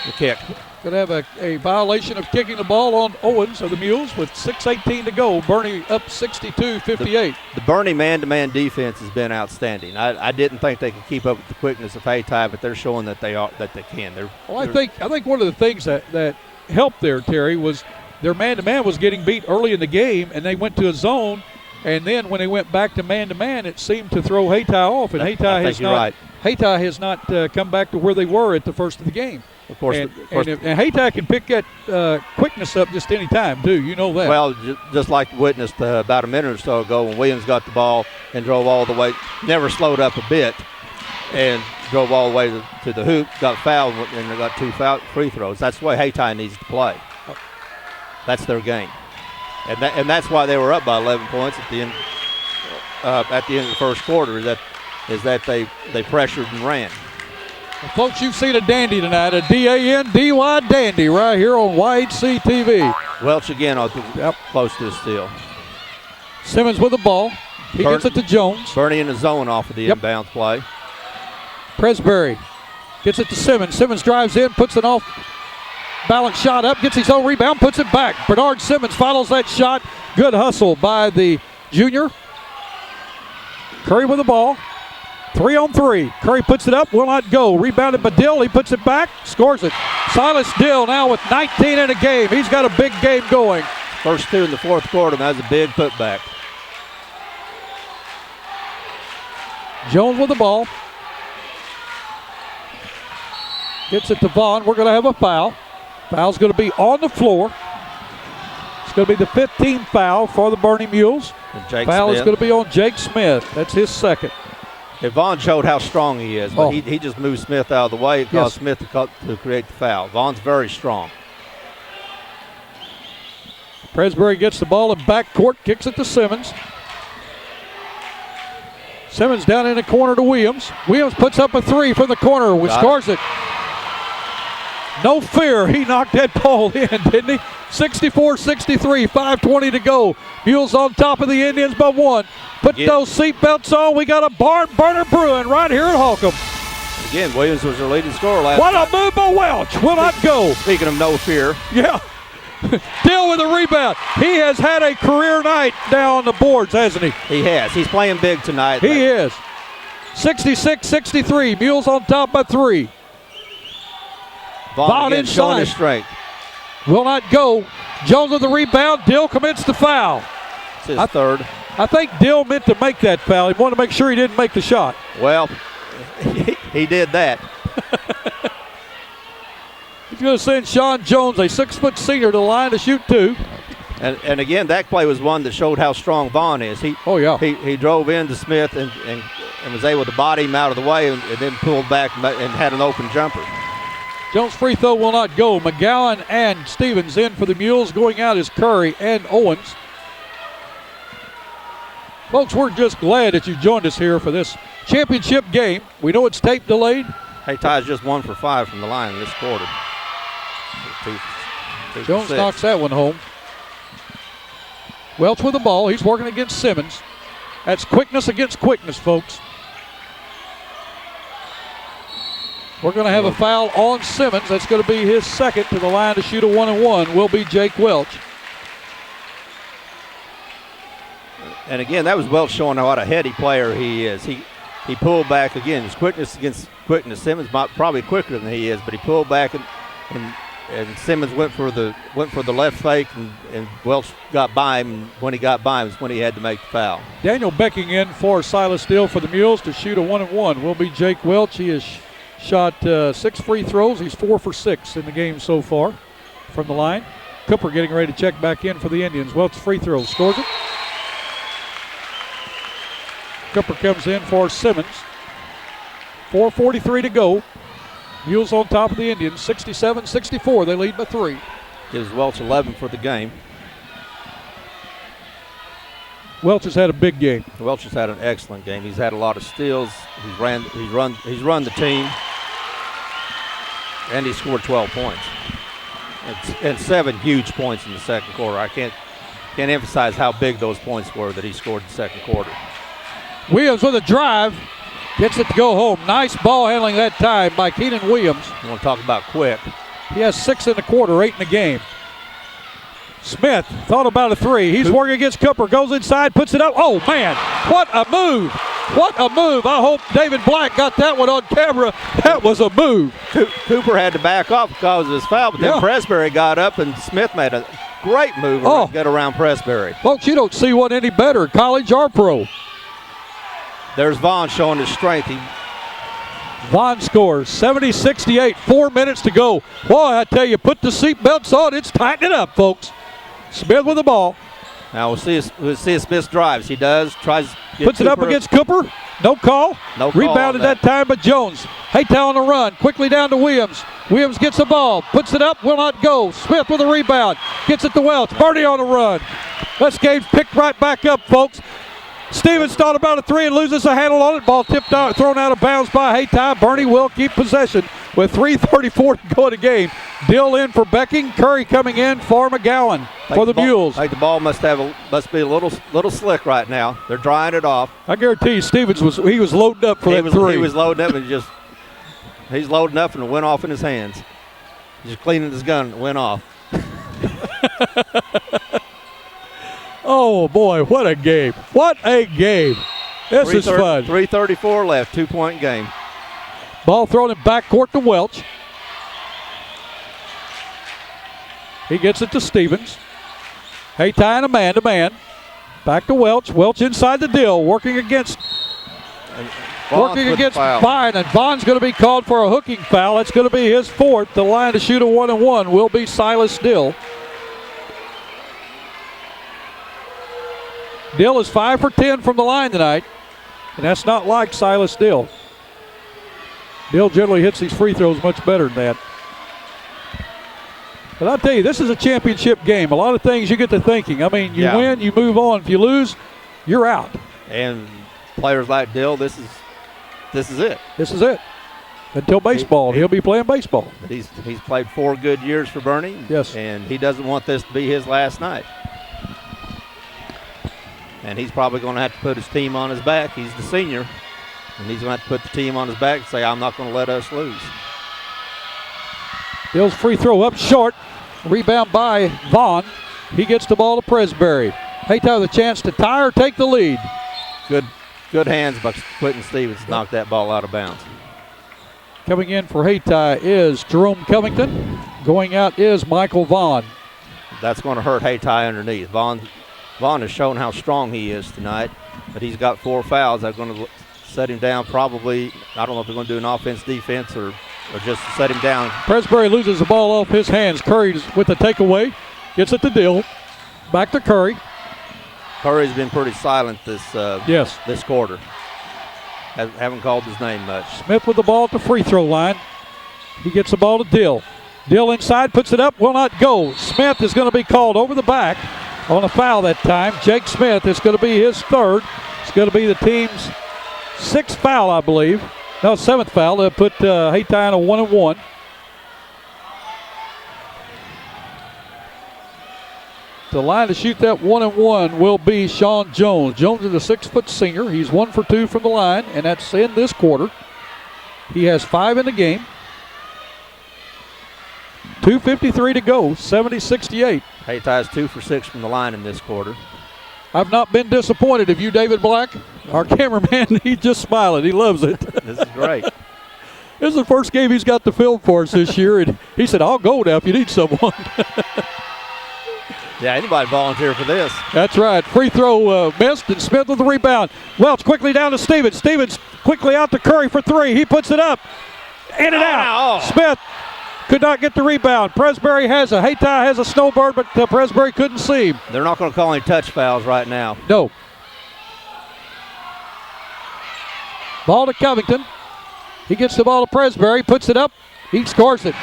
The kick. Going to have a violation of kicking the ball on Owens of the Mules with 6:18 to go. Bernie up 62-58. The Bernie man-to-man defense has been outstanding. I didn't think they could keep up with the quickness of Hayti, but they're showing that they can. I think one of the things that helped there, Terry, was their man-to-man was getting beat early in the game, and they went to a zone. And then when they went back to man-to-man, it seemed to throw Hayti off, and Hayti has not come back to where they were at the first of the game. Of course, and Hayti can pick that quickness up just any time, too. You know that. Well, just like witnessed about a minute or so ago when Williams got the ball and drove all the way, never slowed up a bit, and drove all the way to the hoop, got fouled, and they got 2 free throws. That's the way Hayti needs to play. That's their game. And that's why they were up by 11 points at the end of the first quarter. Is that they pressured and ran. Well, folks, you've seen a dandy tonight, a D-A-N-D-Y dandy right here on YHC TV. Welch again close to a steal. Simmons with the ball. He gets it to Jones. Bernie in the zone off of the inbound play. Presbury gets it to Simmons. Simmons drives in, puts it off. Balance shot up, gets his own rebound, puts it back. Bernard Simmons follows that shot. Good hustle by the junior. Curry with the ball. 3-on-3. Curry puts it up, will not go. Rebounded by Dill. He puts it back, scores it. Silas Dill now with 19 in a game. He's got a big game going. First 2 in the fourth quarter, and that's a big putback. Jones with the ball. Gets it to Vaughn. We're going to have a foul. Foul's going to be on the floor. It's going to be the 15th foul for the Bernie Mules. Foul is going to be on Jake Smith. That's his second. And Vaughn showed how strong he is, but he just moved Smith out of the way and caused Smith to create the foul. Vaughn's very strong. Presbury gets the ball in backcourt, kicks it to Simmons. Simmons down in the corner to Williams. Williams puts up a 3 from the corner. Scores it. No fear. He knocked that ball in, didn't he? 64-63, 5:20 to go. Mules on top of the Indians by 1. Put those seatbelts on. We got a barn burner brewing right here at Holcomb. Again, Williams was their leading scorer last night. What a move by Welch. Will not go. Speaking of no fear. Yeah. Dill with a rebound. He has had a career night down on the boards, hasn't he? He has. He's playing big tonight. He is. 66-63. Mules on top by 3. Vaughn again showing his strength. Will not go. Jones with the rebound. Dill commits the foul. It's his third. I think Dill meant to make that foul. He wanted to make sure he didn't make the shot. Well, he did that. He's going to send Sean Jones, a 6-foot senior, to the line to shoot 2. And again, that play was one that showed how strong Vaughn is. He drove into Smith and was able to body him out of the way and then pulled back and had an open jumper. Jones' free throw will not go. McGowan and Stevens in for the Mules. Going out is Curry and Owens. Folks, we're just glad that you joined us here for this championship game. We know it's tape delayed. Hayti's just 1 for 5 from the line in this quarter. Jones knocks that one home. Welch with the ball. He's working against Simmons. That's quickness against quickness, folks. We're going to have a foul on Simmons. That's going to be his second. To the line to shoot a 1-and-1 will be Jake Welch. And again, that was Welch showing what a heady player he is. He pulled back again. His quickness against quickness. Simmons probably quicker than he is, but he pulled back and Simmons went for the left fake and Welch got by him. And when he got by him is when he had to make the foul. Daniel Becking in for Silas Dill for the Mules to shoot a 1-and-1 will be Jake Welch. He has shot 6 free throws. He's 4 for 6 in the game so far from the line. Cooper getting ready to check back in for the Indians. Welch free throw, scores it. Cooper comes in for Simmons. 4:43 to go. Mules on top of the Indians, 67-64. They lead by 3. Gives Welch 11 for the game. Welch has had a big game. Welch has had an excellent game. He's had a lot of steals. He's run the team, and he scored 12 points and 7 huge points in the second quarter. I can't emphasize how big those points were that he scored in the second quarter. Williams with a drive, gets it to go home. Nice ball handling that time by Keenan Williams. You want to talk about quick? He has 6 in the quarter, 8 in the game. Smith thought about a 3. He's working against Cooper, goes inside, puts it up. Oh, man, what a move. What a move. I hope David Black got that one on camera. That was a move. Cooper had to back off because of his foul, but then Presbury got up, and Smith made a great move to get around Presbury. Folks, you don't see one any better, college or pro. There's Vaughn showing his strength. Vaughn scores 70-68, 4 minutes to go. Boy, I tell you, put the seatbelts on. It's tightening up, folks. Smith with the ball. Now we'll see if Smith drives. He does. Puts it up against Cooper. No call. No call. Rebounded that time by Jones. Hayti on the run. Quickly down to Williams. Williams gets the ball. Puts it up. Will not go. Smith with a rebound. Gets it to Welch. Bernie on the run. This game's picked right back up, folks. Stevens thought about a 3 and loses a handle on it. Ball tipped out, thrown out of bounds by Hayti. Bernie will keep possession with 3:34 to go in the game. Dill in for Becking. Curry coming in for McGowan for the Mules. I think the ball must be a little slick right now. They're drying it off. I guarantee you, Stevens was loading up for that 3. He was loading up and he's loading up and it went off in his hands. He's cleaning his gun and it went off. Oh, boy, what a game. What a game. This is fun. 3:34 left, 2-point game. Ball thrown in backcourt to Welch. He gets it to Stevens. Hayti and a man-to-man. Back to Welch. Welch inside the Dill, working against Vine, and Vaughn's going to be called for a hooking foul. That's going to be his 4th. The line to shoot a 1-and-1 will be Silas Dill. Dill is 5 for 10 from the line tonight, and that's not like Silas Dill. Dill generally hits these free throws much better than that. But I'll tell you, this is a championship game. A lot of things you get to thinking. I mean, you win, you move on. If you lose, you're out. And players like Dill, this is it. This is it. Until baseball, he'll be playing baseball. But he's played 4 good years for Bernie. Yes. And he doesn't want this to be his last night. And he's probably going to have to put his team on his back. He's the senior. And he's going to have to put the team on his back and say, I'm not going to let us lose. Dill's free throw up short. Rebound by Vaughn. He gets the ball to Presbury. Hayti with a chance to tie or take the lead. Good hands by Quentin Stevens to knock that ball out of bounds. Coming in for Hayti is Jerome Covington. Going out is Michael Vaughn. That's going to hurt Hayti underneath. Vaughn has shown how strong he is tonight, but he's got 4 fouls. They're going to set him down probably. I don't know if they're going to do an offense-defense or just set him down. Presbury loses the ball off his hands. Curry with the takeaway. Gets it to Dill. Back to Curry. Curry's been pretty silent this quarter. Haven't called his name much. Smith with the ball at the free throw line. He gets the ball to Dill. Dill inside, puts it up, will not go. Smith is going to be called over the back on a foul that time. Jake Smith is going to be his 3rd. It's going to be the team's 6th foul, I believe. No, 7th foul. They'll put Hayti on a 1-and-1. The line to shoot that 1-and-1 will be Sean Jones. Jones is a 6-foot senior. He's 1 for 2 from the line, and that's in this quarter. He has 5 in the game. 2:53 to go, 70-68. Hayti has 2 for 6 from the line in this quarter. I've not been disappointed. Have you, David Black? Our cameraman, he's just smiling. He loves it. This is great. This is the first game he's got to film for us this year, and he said, I'll go now if you need someone. Yeah, anybody volunteer for this. That's right. Free throw missed, and Smith with the rebound. Welch quickly down to Stevens. Stevens quickly out to Curry for 3. He puts it up. In and out. Smith could not get the rebound. Presbury Hayti has a snowbird, but Presbury couldn't see him. They're not going to call any touch fouls right now. No. Ball to Covington. He gets the ball to Presbury, puts it up. He scores it.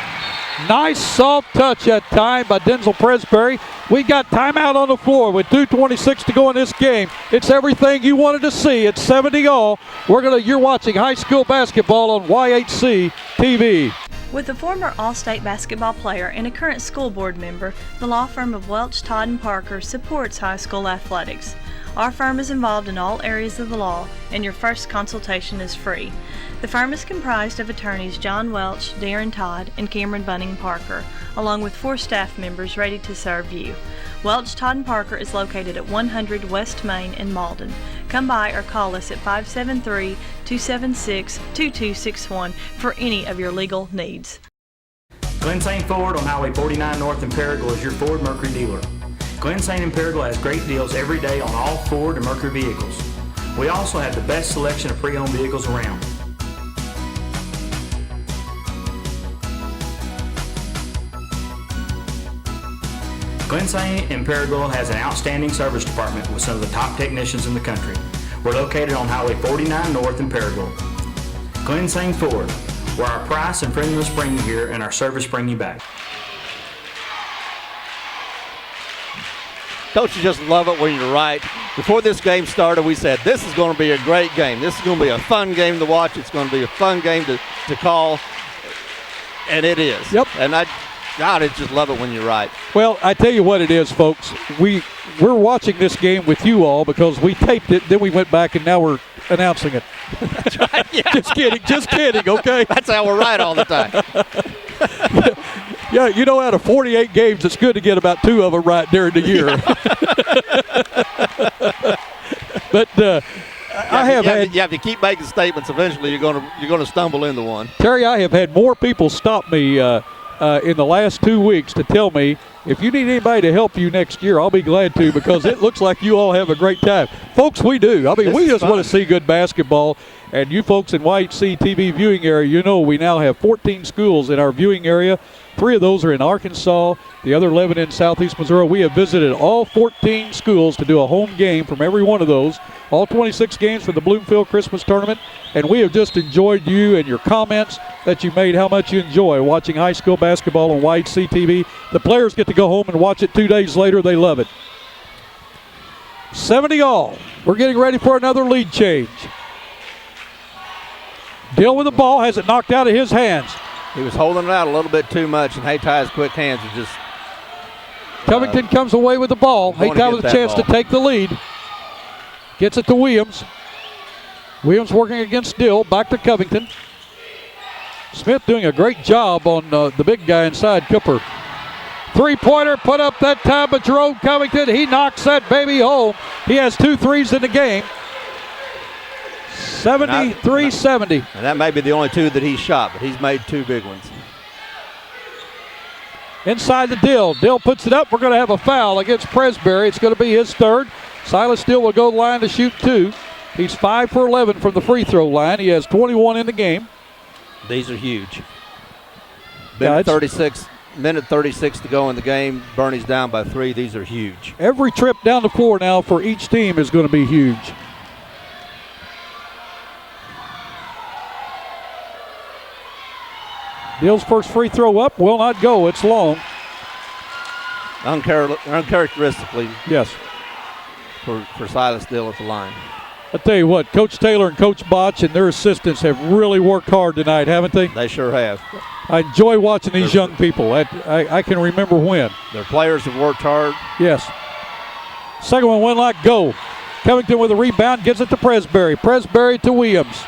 Nice soft touch that time by Denzel Presbury. We got timeout on the floor with 2:26 to go in this game. It's everything you wanted to see. It's 70-all. You're watching high school basketball on YHC TV. With a former All-State basketball player and a current school board member, the law firm of Welch, Todd & Parker supports high school athletics. Our firm is involved in all areas of the law, and your first consultation is free. The firm is comprised of attorneys John Welch, Darren Todd, and Cameron Bunning Parker, along with 4 staff members ready to serve you. Welch, Todd & Parker is located at 100 West Main in Malden. Come by or call us at 573-276-2261 for any of your legal needs. Glen St. Ford on Highway 49 North in Paragould is your Ford Mercury dealer. Glen St. and Paragould has great deals every day on all Ford and Mercury vehicles. We also have the best selection of pre-owned vehicles around. Glen St. and Paragould has an outstanding service department with some of the top technicians in the country. We're located on Highway 49 North in Paragould. Glen St. Ford, where our price and friendliness bring you here and our service bring you back. Don't you just love it when you're right? Before this game started, we said, this is going to be a great game. This is going to be a fun game to watch. It's going to be a fun game to call. And it is. Yep. And I just love it when you're right. Well, I tell you what it is, folks. We're watching this game with you all because we taped it, then we went back, and now we're announcing it. That's right. Yeah. Just kidding, okay? That's how we're right all the time. Yeah, out of 48 games, it's good to get about 2 of them right during the year. But you have to keep making statements. Eventually, you're going to stumble into one. Terry, I have had more people stop me in the last 2 weeks to tell me, if you need anybody to help you next year, I'll be glad to, because it looks like you all have a great time. Folks, we do. I mean, we just want to see good basketball. And you folks in YHC TV viewing area, we now have 14 schools in our viewing area. 3 of those are in Arkansas, the other 11 in southeast Missouri. We have visited all 14 schools to do a home game from every one of those, all 26 games for the Bloomfield Christmas Tournament. And we have just enjoyed you and your comments that you made, how much you enjoy watching high school basketball on YHC TV. The players get to go home and watch it 2 days later. They love it. 70-all. We're getting ready for another lead change. Dill with the ball, has it knocked out of his hands. He was holding it out a little bit too much, and Hayti's quick hands are just... Covington comes away with the ball. Hayti with a chance to take the lead. Gets it to Williams. Williams working against Dill. Back to Covington. Smith doing a great job on the big guy inside Cooper. 3-pointer put up that time by Jerome Covington. He knocks that baby home. He has 2 threes in the game. 73-70. And that may be the only 2 that he's shot, but he's made 2 big ones. Inside the Dill. Dill puts it up. We're going to have a foul against Presbury. It's going to be his 3rd. Silas Dill will go to the line to shoot 2. He's 5 for 11 from the free throw line. He has 21 in the game. These are huge. Minute 36 to go in the game. Bernie's down by 3. These are huge. Every trip down the floor now for each team is going to be huge. Dill's first free throw up will not go. It's long. Uncharacteristically. Yes. For Silas Dill at the line. I tell you what, Coach Taylor and Coach Botch and their assistants have really worked hard tonight, haven't they? They sure have. I enjoy watching these young people. I can remember when. Their players have worked hard. Yes. Second one will not go. Covington with a rebound, gives it to Presbury. Presbury to Williams.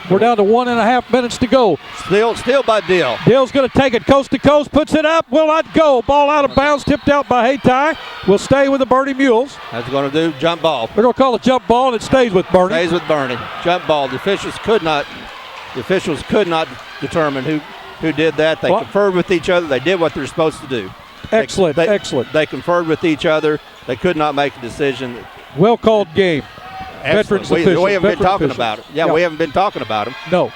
We're down to 1.5 minutes to go. Still by Dill. Dill's going to take it coast to coast, puts it up, will not go. Ball out of bounds, tipped out by Hayti. Will stay with the Bernie Mules. That's going to do jump ball. They're going to call a jump ball, and it stays with Bernie. Stays with Bernie. Jump ball. The officials could not determine who did that. They conferred with each other. They did what they're supposed to do. Excellent. They conferred with each other. They could not make a decision. Well called game. Veterans officials. We haven't been talking about it. Yeah, we haven't been talking about him. No.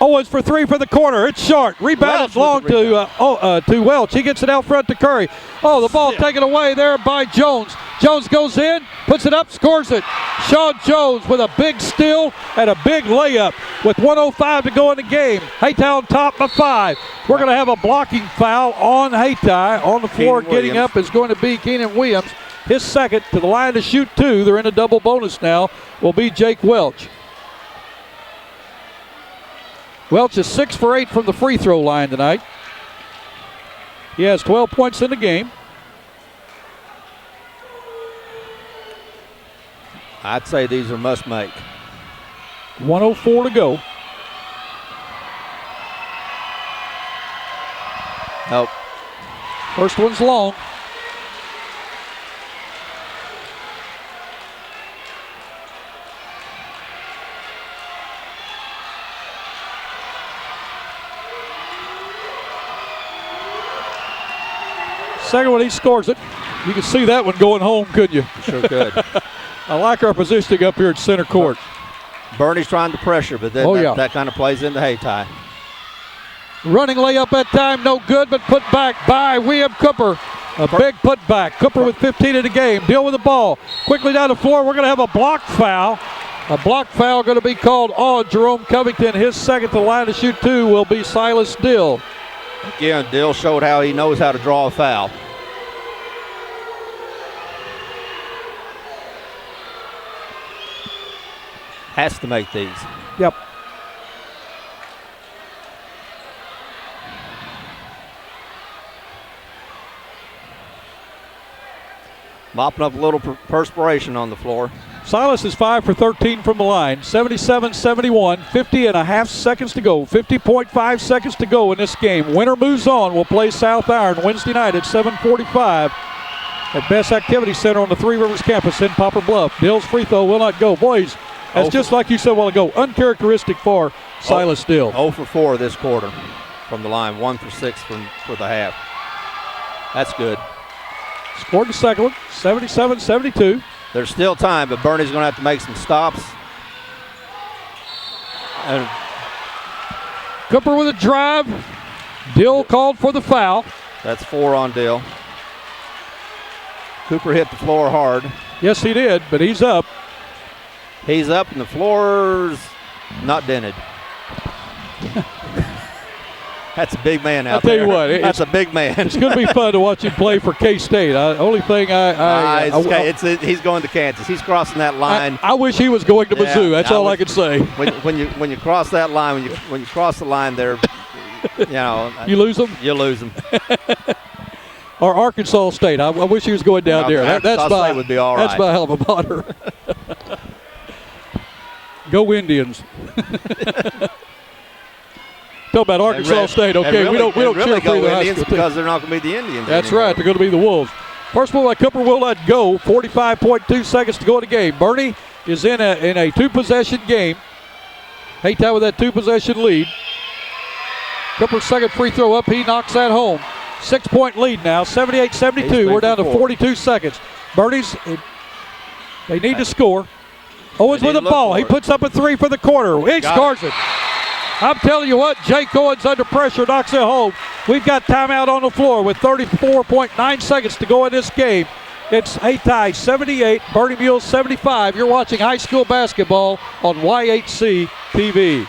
Owens for 3 for the corner. It's short. Rebound long to Welch. He gets it out front to Curry. Oh, the ball taken away there by Jones. Jones goes in. puts it up, scores it. Sean Jones with a big steal and a big layup with 1:05 to go in the game. Hayti on top by 5. We're going to have a blocking foul on Hayti. On the floor getting up is going to be Keenan Williams. His second to the line to shoot 2. They're in a double bonus now. Will be Jake Welch. Welch is 6 for 8 from the free throw line tonight. He has 12 points in the game. I'd say these are must make. 1:04 to go. Nope. First one's long. Second one, he scores it. You can see that one going home, couldn't you? Sure could. I like our positioning up here at center court. Bernie's trying to pressure, but then that kind of plays into Hayti. Running layup that time, no good, but put back by William Cooper. A big putback. Cooper with 15 in the game. Deal with the ball. Quickly down the floor. We're going to have a block foul. A block foul going to be called on Jerome Covington. His second to line to shoot 2 will be Silas Dill. Again, Dill showed how he knows how to draw a foul. Has to make these. Yep. Mopping up a little perspiration on the floor. Silas is 5 for 13 from the line. 77-71, 50.5 seconds to go. 50.5 seconds to go in this game. Winner moves on. We'll play South Iron Wednesday night at 7:45 at Best Activity Center on the Three Rivers campus in Poplar Bluff. Dill's free throw will not go. Boys, that's just like you said a while ago, uncharacteristic for Silas Dill. 0 for 4 this quarter from the line. 1 for 6 for the half. That's good. Scored the second one, 77-72. There's still time, but Bernie's going to have to make some stops. And Cooper with a drive. Dill called for the foul. That's 4 on Dill. Cooper hit the floor hard. Yes, he did, but he's up. He's up, and the floor's not dented. That's a big man out there. I'll tell you what. That's a big man. It's going to be fun to watch him play for K-State. Only thing he's going to Kansas. He's crossing that line. I wish he was going to Mizzou. That's all I can say. When you cross that line, when you cross the line there, you lose them. You lose them. Or Arkansas State. I wish he was going down there. Arkansas State would be all right. That's my hell of a honor. Go Indians. Talk about Arkansas State. Okay, we don't cheer for the Indians because they're not going to be the Indians. That's anymore. right. They're going to be the Wolves. First one by Cooper will not go. 45.2 seconds to go in the game. Bernie is in a 2-possession game. Hayti with that 2-possession lead. Cooper's second free throw up. He knocks that home. 6-point lead now. 78-72. We're down to 42 seconds. Bernie's. They need to score. Owens with the ball. He puts up a 3 for the quarter. He scores it. I'm telling you what, Jake Owens under pressure knocks it home. We've got timeout on the floor with 34.9 seconds to go in this game. It's Hayti 78, Bernie Mules 75. You're watching high school basketball on YHC TV.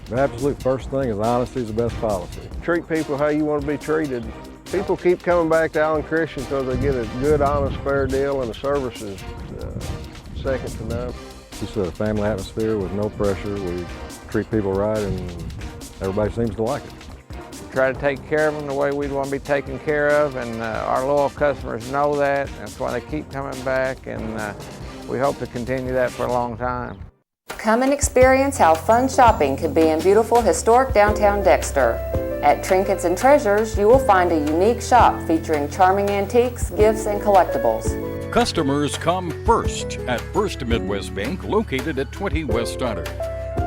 The absolute first thing is honesty is the best policy. Treat people how you want to be treated. People keep coming back to Allen Christian because they get a good, honest, fair deal, and the service is second to none. Just a family atmosphere with no pressure. We treat people right, and everybody seems to like it. We try to take care of them the way we'd want to be taken care of, and our loyal customers know that. That's why they keep coming back, and we hope to continue that for a long time. Come and experience how fun shopping can be in beautiful historic downtown Dexter. At Trinkets and Treasures, you will find a unique shop featuring charming antiques, gifts, and collectibles. Customers come first at First Midwest Bank, located at 20 West Stoddard.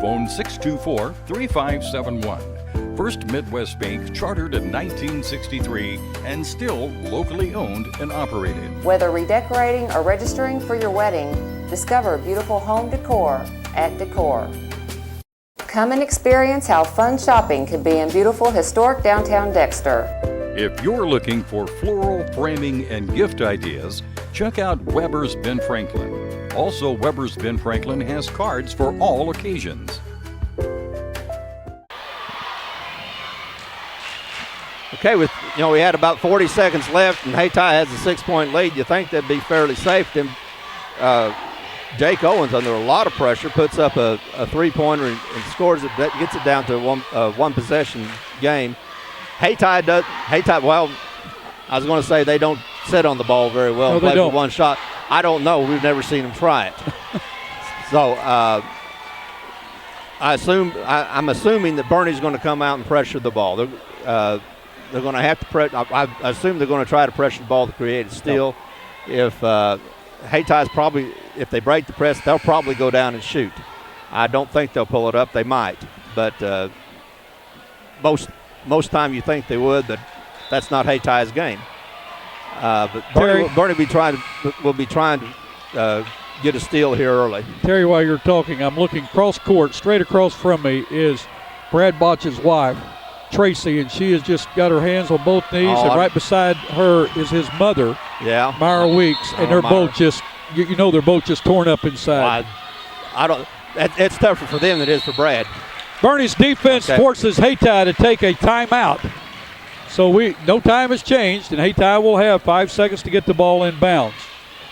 Phone 624-3571. First Midwest Bank, chartered in 1963 and still locally owned and operated. Whether redecorating or registering for your wedding, discover beautiful home decor at Decor. Come and experience how fun shopping can be in beautiful historic downtown Dexter. If you're looking for floral framing and gift ideas, check out Weber's Ben Franklin. Also, Weber's Ben Franklin has cards for all occasions. Okay, we had about 40 seconds left, and Hayti has a 6-point lead. You think they'd be fairly safe. Then Jake Owens, under a lot of pressure, puts up a three-pointer and scores it. That gets it down to a one-possession game. Hayti, well, I was going to say they don't sit on the ball very well. No, and play they don't. for one shot. I don't know. We've never seen them try it. So I'm assuming that Bernie's going to come out and pressure the ball. They're going to have to I assume they're going to try to pressure the ball to create a steal. No. If Hayti's probably, if they break the press, they'll probably go down and shoot. I don't think they'll pull it up. They might, but most time you think they would, but that's not Hayti's game. But Bernie will be trying to get a steal here early. Terry, while you're talking, I'm looking cross court. Straight across from me is Brad Botch's wife, Tracy, and she has just got her hands on both knees, and right beside her is his mother, Myra Weeks, and they're both just, they're both just torn up inside. I don't. It's tougher for them than it is for Brad. Bernie's defense forces Hayti to take a timeout. So no time has changed, and Hayti will have 5 seconds to get the ball in bounds.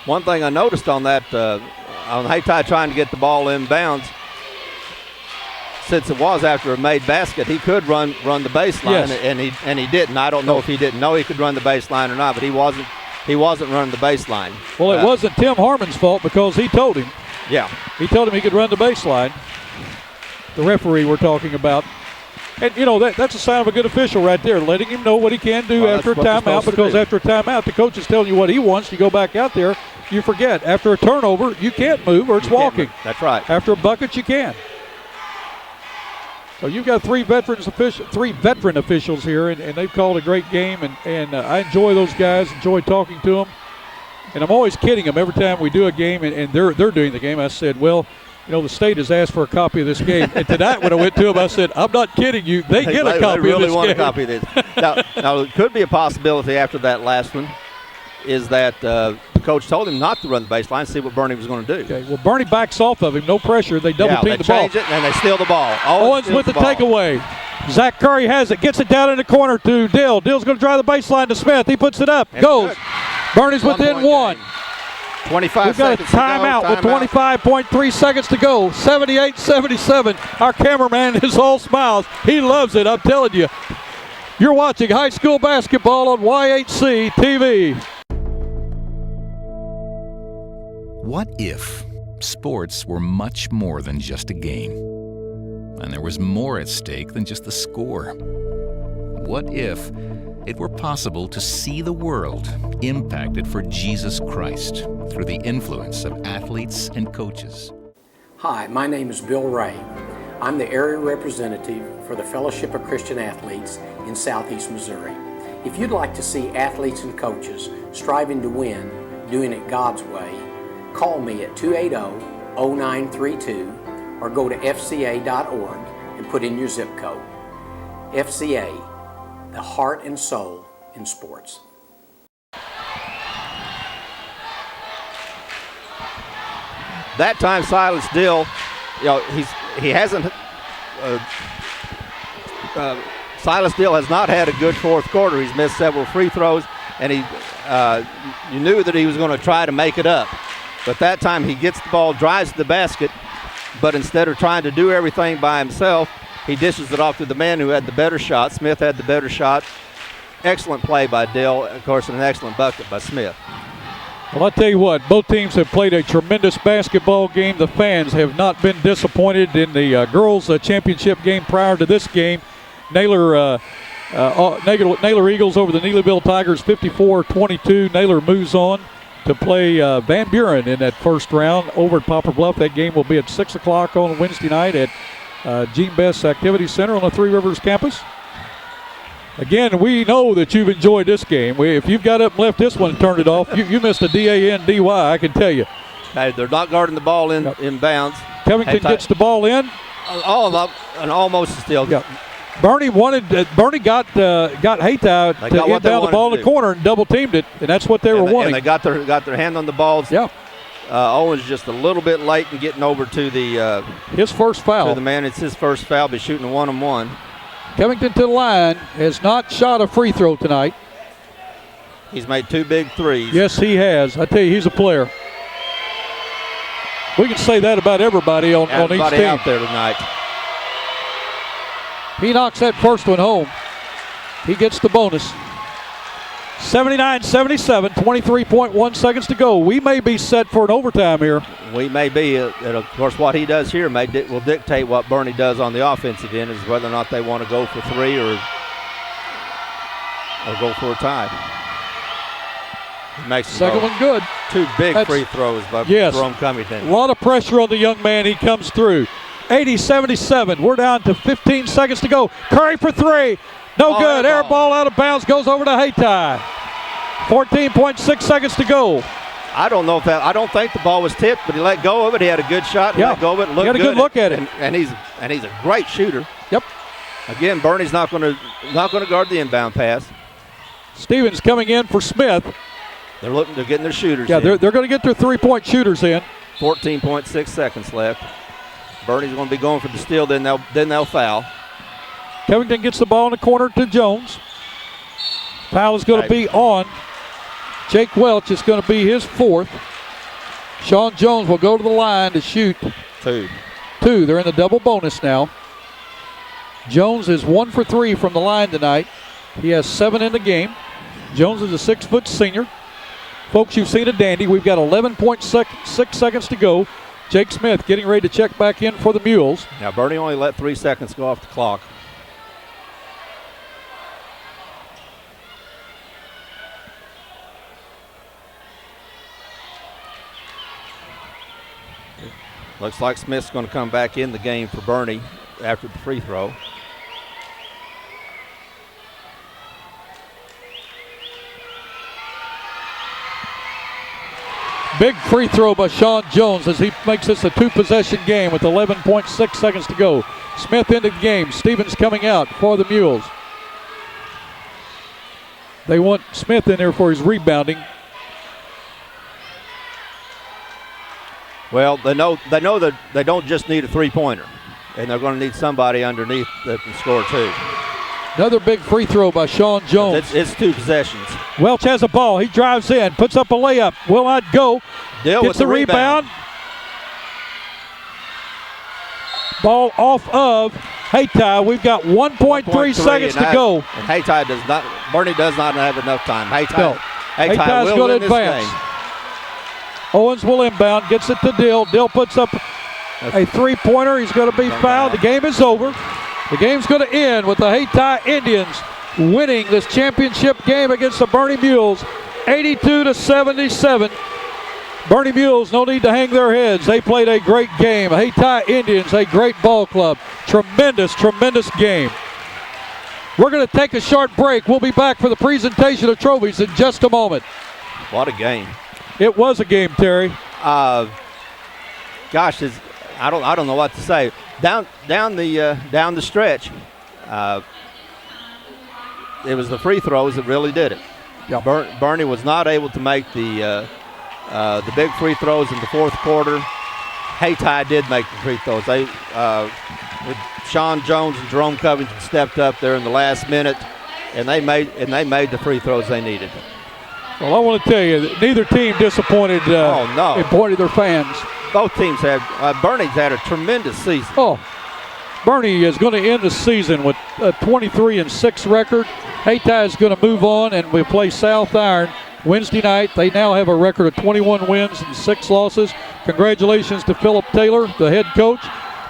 One thing I noticed on that, on Hayti trying to get the ball in bounds, since it was after a made basket, he could run the baseline, and he didn't. I don't know if he didn't know he could run the baseline or not, but he wasn't running the baseline. Well, it wasn't Tim Harmon's fault because he told him. Yeah. He told him he could run the baseline. The referee we're talking about. And, that's a sign of a good official right there, letting him know what he can do after a timeout, because after a timeout, the coach is telling you what he wants. You go back out there, you forget. After a turnover, you can't move or it's walking. That's right. After a bucket, you can. So you've got three veteran officials here, and they've called a great game, and I enjoy those guys, enjoy talking to them. And I'm always kidding them every time we do a game, and they're doing the game. I said, well, the state has asked for a copy of this game. And tonight when I went to them, I said, I'm not kidding you. They get a copy they really of this want game. A copy of this. Now, it could be a possibility after that last one is that the coach told him not to run the baseline, see what Bernie was going to do. Okay, well, Bernie backs off of him. No pressure. They double team the ball. They change it, and they steal the ball. Owens with the takeaway. Zach Curry has it. Gets it down in the corner to Dill. Dill's going to drive the baseline to Smith. He puts it up. Goes. Good. Bernie's within one. 25 seconds. We've got a timeout with 25.3 seconds to go. 78-77. Our cameraman is all smiles. He loves it, I'm telling you. You're watching high school basketball on YHC TV. What if sports were much more than just a game? And there was more at stake than just the score? What if it were possible to see the world impacted for Jesus Christ through the influence of athletes and coaches? Hi, my name is Bill Ray. I'm the area representative for the Fellowship of Christian Athletes in Southeast Missouri. If you'd like to see athletes and coaches striving to win, doing it God's way, call me at 280-0932 or go to fca.org and put in your zip code. FCA, the heart and soul in sports. That time, Silas Dill, Silas Dill has not had a good fourth quarter. He's missed several free throws, and you knew that he was going to try to make it up. But that time he gets the ball, drives to the basket, but instead of trying to do everything by himself, he dishes it off to the man who had the better shot. Smith had the better shot. Excellent play by Dill, of course, and an excellent bucket by Smith. Well, I'll tell you what, both teams have played a tremendous basketball game. The fans have not been disappointed in the girls' championship game prior to this game. Naylor Eagles over the Neelyville Tigers 54-22. Naylor moves on to play Van Buren in that first round over at Poplar Bluff. That game will be at 6 o'clock on Wednesday night at Gene Best Activity Center on the Three Rivers campus. Again, we know that you've enjoyed this game. If you've got up and left this one and turned it off, you missed a DANDY, I can tell you. Hey, they're not guarding the ball in bounds. Covington gets the ball in. All of them, and almost a steal. Yep. Bernie got Hayti to get down the ball in the corner and double teamed it, and that's what they were wanting. And they got their hand on the balls. Yeah. Owens just a little bit late in getting over to the his first foul. To the man, it's his first foul. Be shooting a 1-on-1. Covington to the line has not shot a free throw tonight. He's made 2 big threes. Yes, he has. I tell you, he's a player. We can say that about everybody on each team. Out there tonight. He knocks that first one home. He gets the bonus. 79-77, 23.1 seconds to go. We may be set for an overtime here. We may be. And of course, what he does here will dictate what Bernie does on the offensive end, is whether or not they want to go for 3 or go for a tie. He makes second one good. 2 big free throws by Jerome Covington. A lot of pressure on the young man. He comes through. 80-77. We're down to 15 seconds to go. Curry for 3. No good. Air ball out of bounds. Goes over to Hayti. 14.6 seconds to go. I don't know if that. I don't think the ball was tipped, but he let go of it. He had a good shot. Let go of it. He had a good look at it. And he's a great shooter. Yep. Again, Bernie's not going to guard the inbound pass. Stevens coming in for Smith. They're getting their shooters. Yeah, in. they're going to get their 3-point shooters in. 14.6 seconds left. Bernie's going to be going for the steal. Then they'll foul. Covington gets the ball in the corner to Jones. Foul is going to be on Jake Welch. It's going to be his 4th. Sean Jones will go to the line to shoot 2. They're in the double bonus now. Jones is 1 for 3 from the line tonight. He has 7 in the game. Jones is a 6-foot senior. Folks, you've seen a dandy. We've got 11.6 seconds to go. Jake Smith getting ready to check back in for the Mules. Now, Bernie only let 3 seconds go off the clock. Looks like Smith's going to come back in the game for Bernie after the free throw. Big free throw by Sean Jones as he makes this a 2-possession game with 11.6 seconds to go. Smith into the game. Stevens coming out for the Mules. They want Smith in there for his rebounding. Well, they know that they don't just need a 3-pointer, and they're going to need somebody underneath that can score 2. Another big free throw by Sean Jones. It's 2 possessions. Welch has a ball. He drives in, puts up a layup. Will not go. Gets the rebound. Ball off of Hayti. We've got 1.3 seconds to go. And Hayti does not. Bernie does not have enough time. Hayti Hayti's will going win to this advance. game. Owens will inbound, gets it to Dill. Dill puts up a 3-pointer. He's going to be fouled. The game is over. The game's going to end with the Hayti Indians winning this championship game against the Bernie Mules, 82-77. Bernie Mules, no need to hang their heads. They played a great game. Hayti Indians, a great ball club. Tremendous, tremendous game. We're going to take a short break. We'll be back for the presentation of trophies in just a moment. What a game. It was a game, Terry. Gosh, I don't know what to say. Down the stretch, it was the free throws that really did it. Yeah. Bernie was not able to make the big free throws in the 4th quarter. Hayti did make the free throws. Sean Jones and Jerome Covington stepped up there in the last minute, and they made the free throws they needed. Well, I want to tell you that neither team disappointed their fans. Both teams had. Bernie's had a tremendous season. Oh, Bernie is going to end the season with a 23-6 record. Hayti is going to move on, and we'll play South Iron Wednesday night. They now have a record of 21 wins and 6 losses. Congratulations to Philip Taylor, the head coach,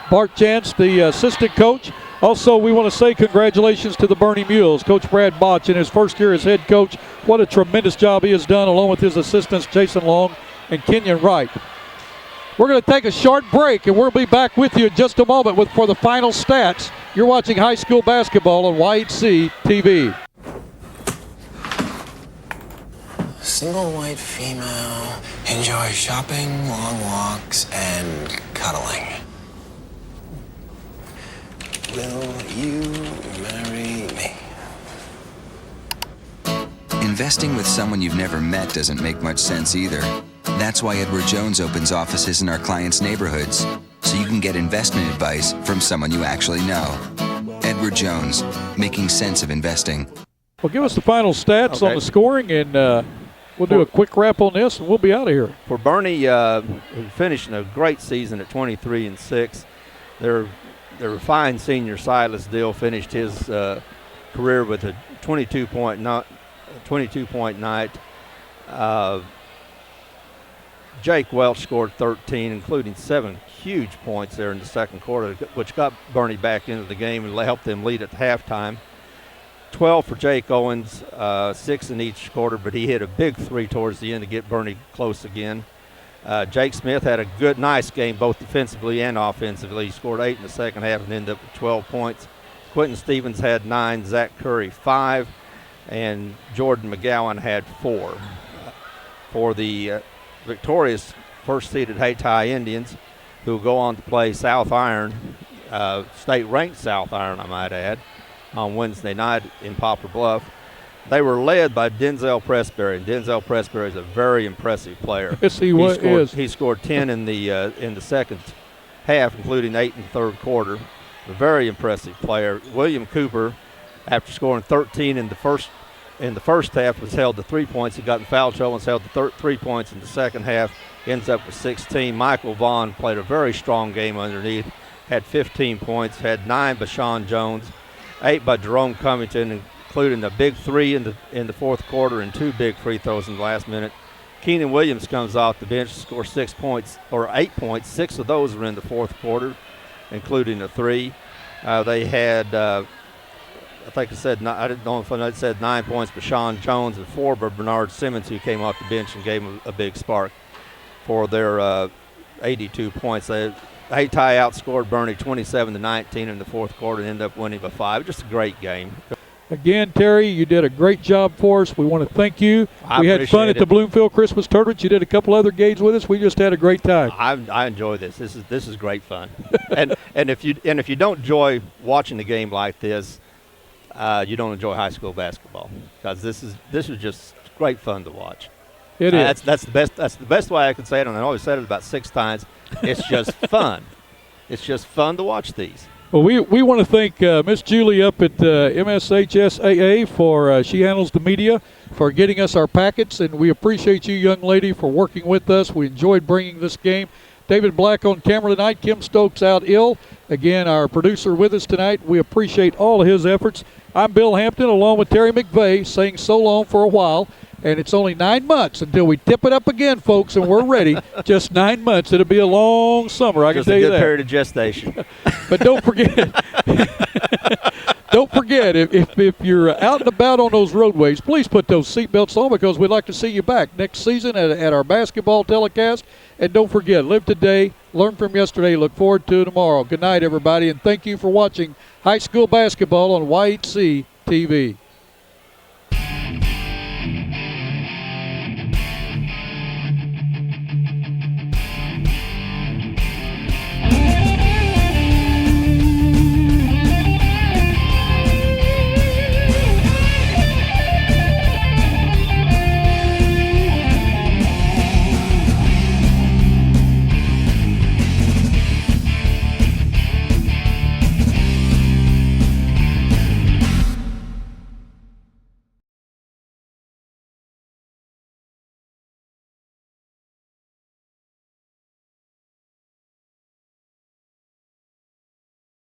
Bart Chance, the assistant coach. Also, we want to say congratulations to the Bernie Mules. Coach Brad Botch in his first year as head coach. What a tremendous job he has done, along with his assistants Jason Long and Kenyon Wright. We're going to take a short break, and we'll be back with you in just a moment for the final stats. You're watching high school basketball on YHC TV. Single white female, enjoy shopping, long walks, and cuddling. Will you investing with someone you've never met doesn't make much sense either. That's why Edward Jones opens offices in our clients' neighborhoods, so you can get investment advice from someone you actually know. Edward Jones, making sense of investing. Well, give us the final stats on the scoring, and we'll do a quick wrap on this, and we'll be out of here. For Bernie, who finished a great season at 23-6, their fine senior Silas Dill finished his career with a 22-point night. Jake Welch scored 13, including 7 huge points there in the second quarter, which got Bernie back into the game and helped them lead at halftime. 12 for Jake Owens, 6 in each quarter, but he hit a big 3 towards the end to get Bernie close again. Jake Smith had a nice game, both defensively and offensively. He scored 8 in the second half and ended up with 12 points. Quentin Stevens had 9, Zach Curry 5, and Jordan McGowan had 4. For the victorious first-seeded Hayti Indians, who will go on to play South Iron, state-ranked South Iron, I might add, on Wednesday night in Poplar Bluff. They were led by Denzel Pressberry, and Denzel Pressberry is a very impressive player. Yes, He scored 10 in the second half, including 8 in the third quarter. A very impressive player. William Cooper, after scoring 13 in the first half, was held to 3 points. He got in foul trouble and was held to 3 points in the second half. Ends up with 16. Michael Vaughn played a very strong game underneath. Had 15 points. Had 9 by Sean Jones, 8 by Jerome Covington, including a big 3 in the fourth quarter and 2 big free throws in the last minute. Keenan Williams comes off the bench to score 6 points, or 8 points. 6 of those were in the fourth quarter, including a 3. They had, I think I didn't know if I said 9 points, but Sean Jones, and 4 by Bernard Simmons, who came off the bench and gave them a big spark for their 82 points. Hayti outscored Bernie 27-19 in the fourth quarter and ended up winning by 5. Just a great game. Again, Terry, you did a great job for us. We want to thank you. We had fun at the Bloomfield Christmas Tournament. You did a couple other games with us. We just had a great time. I enjoy this. This is great fun. and if you don't enjoy watching a game like this, you don't enjoy high school basketball, because this is just great fun to watch. It is. That's the best way I can say it, and I always said it about 6 times. It's just fun. It's just fun to watch these. Well, we want to thank Miss Julie up at MSHSAA for she handles the media, for getting us our packets, and we appreciate you, young lady, for working with us. We enjoyed bringing this game. David Black on camera tonight. Kim Stokes out ill. Again, our producer with us tonight. We appreciate all of his efforts. I'm Bill Hampton along with Terry McVeigh saying so long for a while. And it's only 9 months until we tip it up again, folks, and we're ready. Just 9 months. It'll be a long summer, I can tell you that. Just a good period of gestation. But don't forget, if you're out and about on those roadways, please put those seatbelts on, because we'd like to see you back next season at our basketball telecast. And don't forget, live today, learn from yesterday, look forward to tomorrow. Good night, everybody, and thank you for watching high school basketball on YHC TV.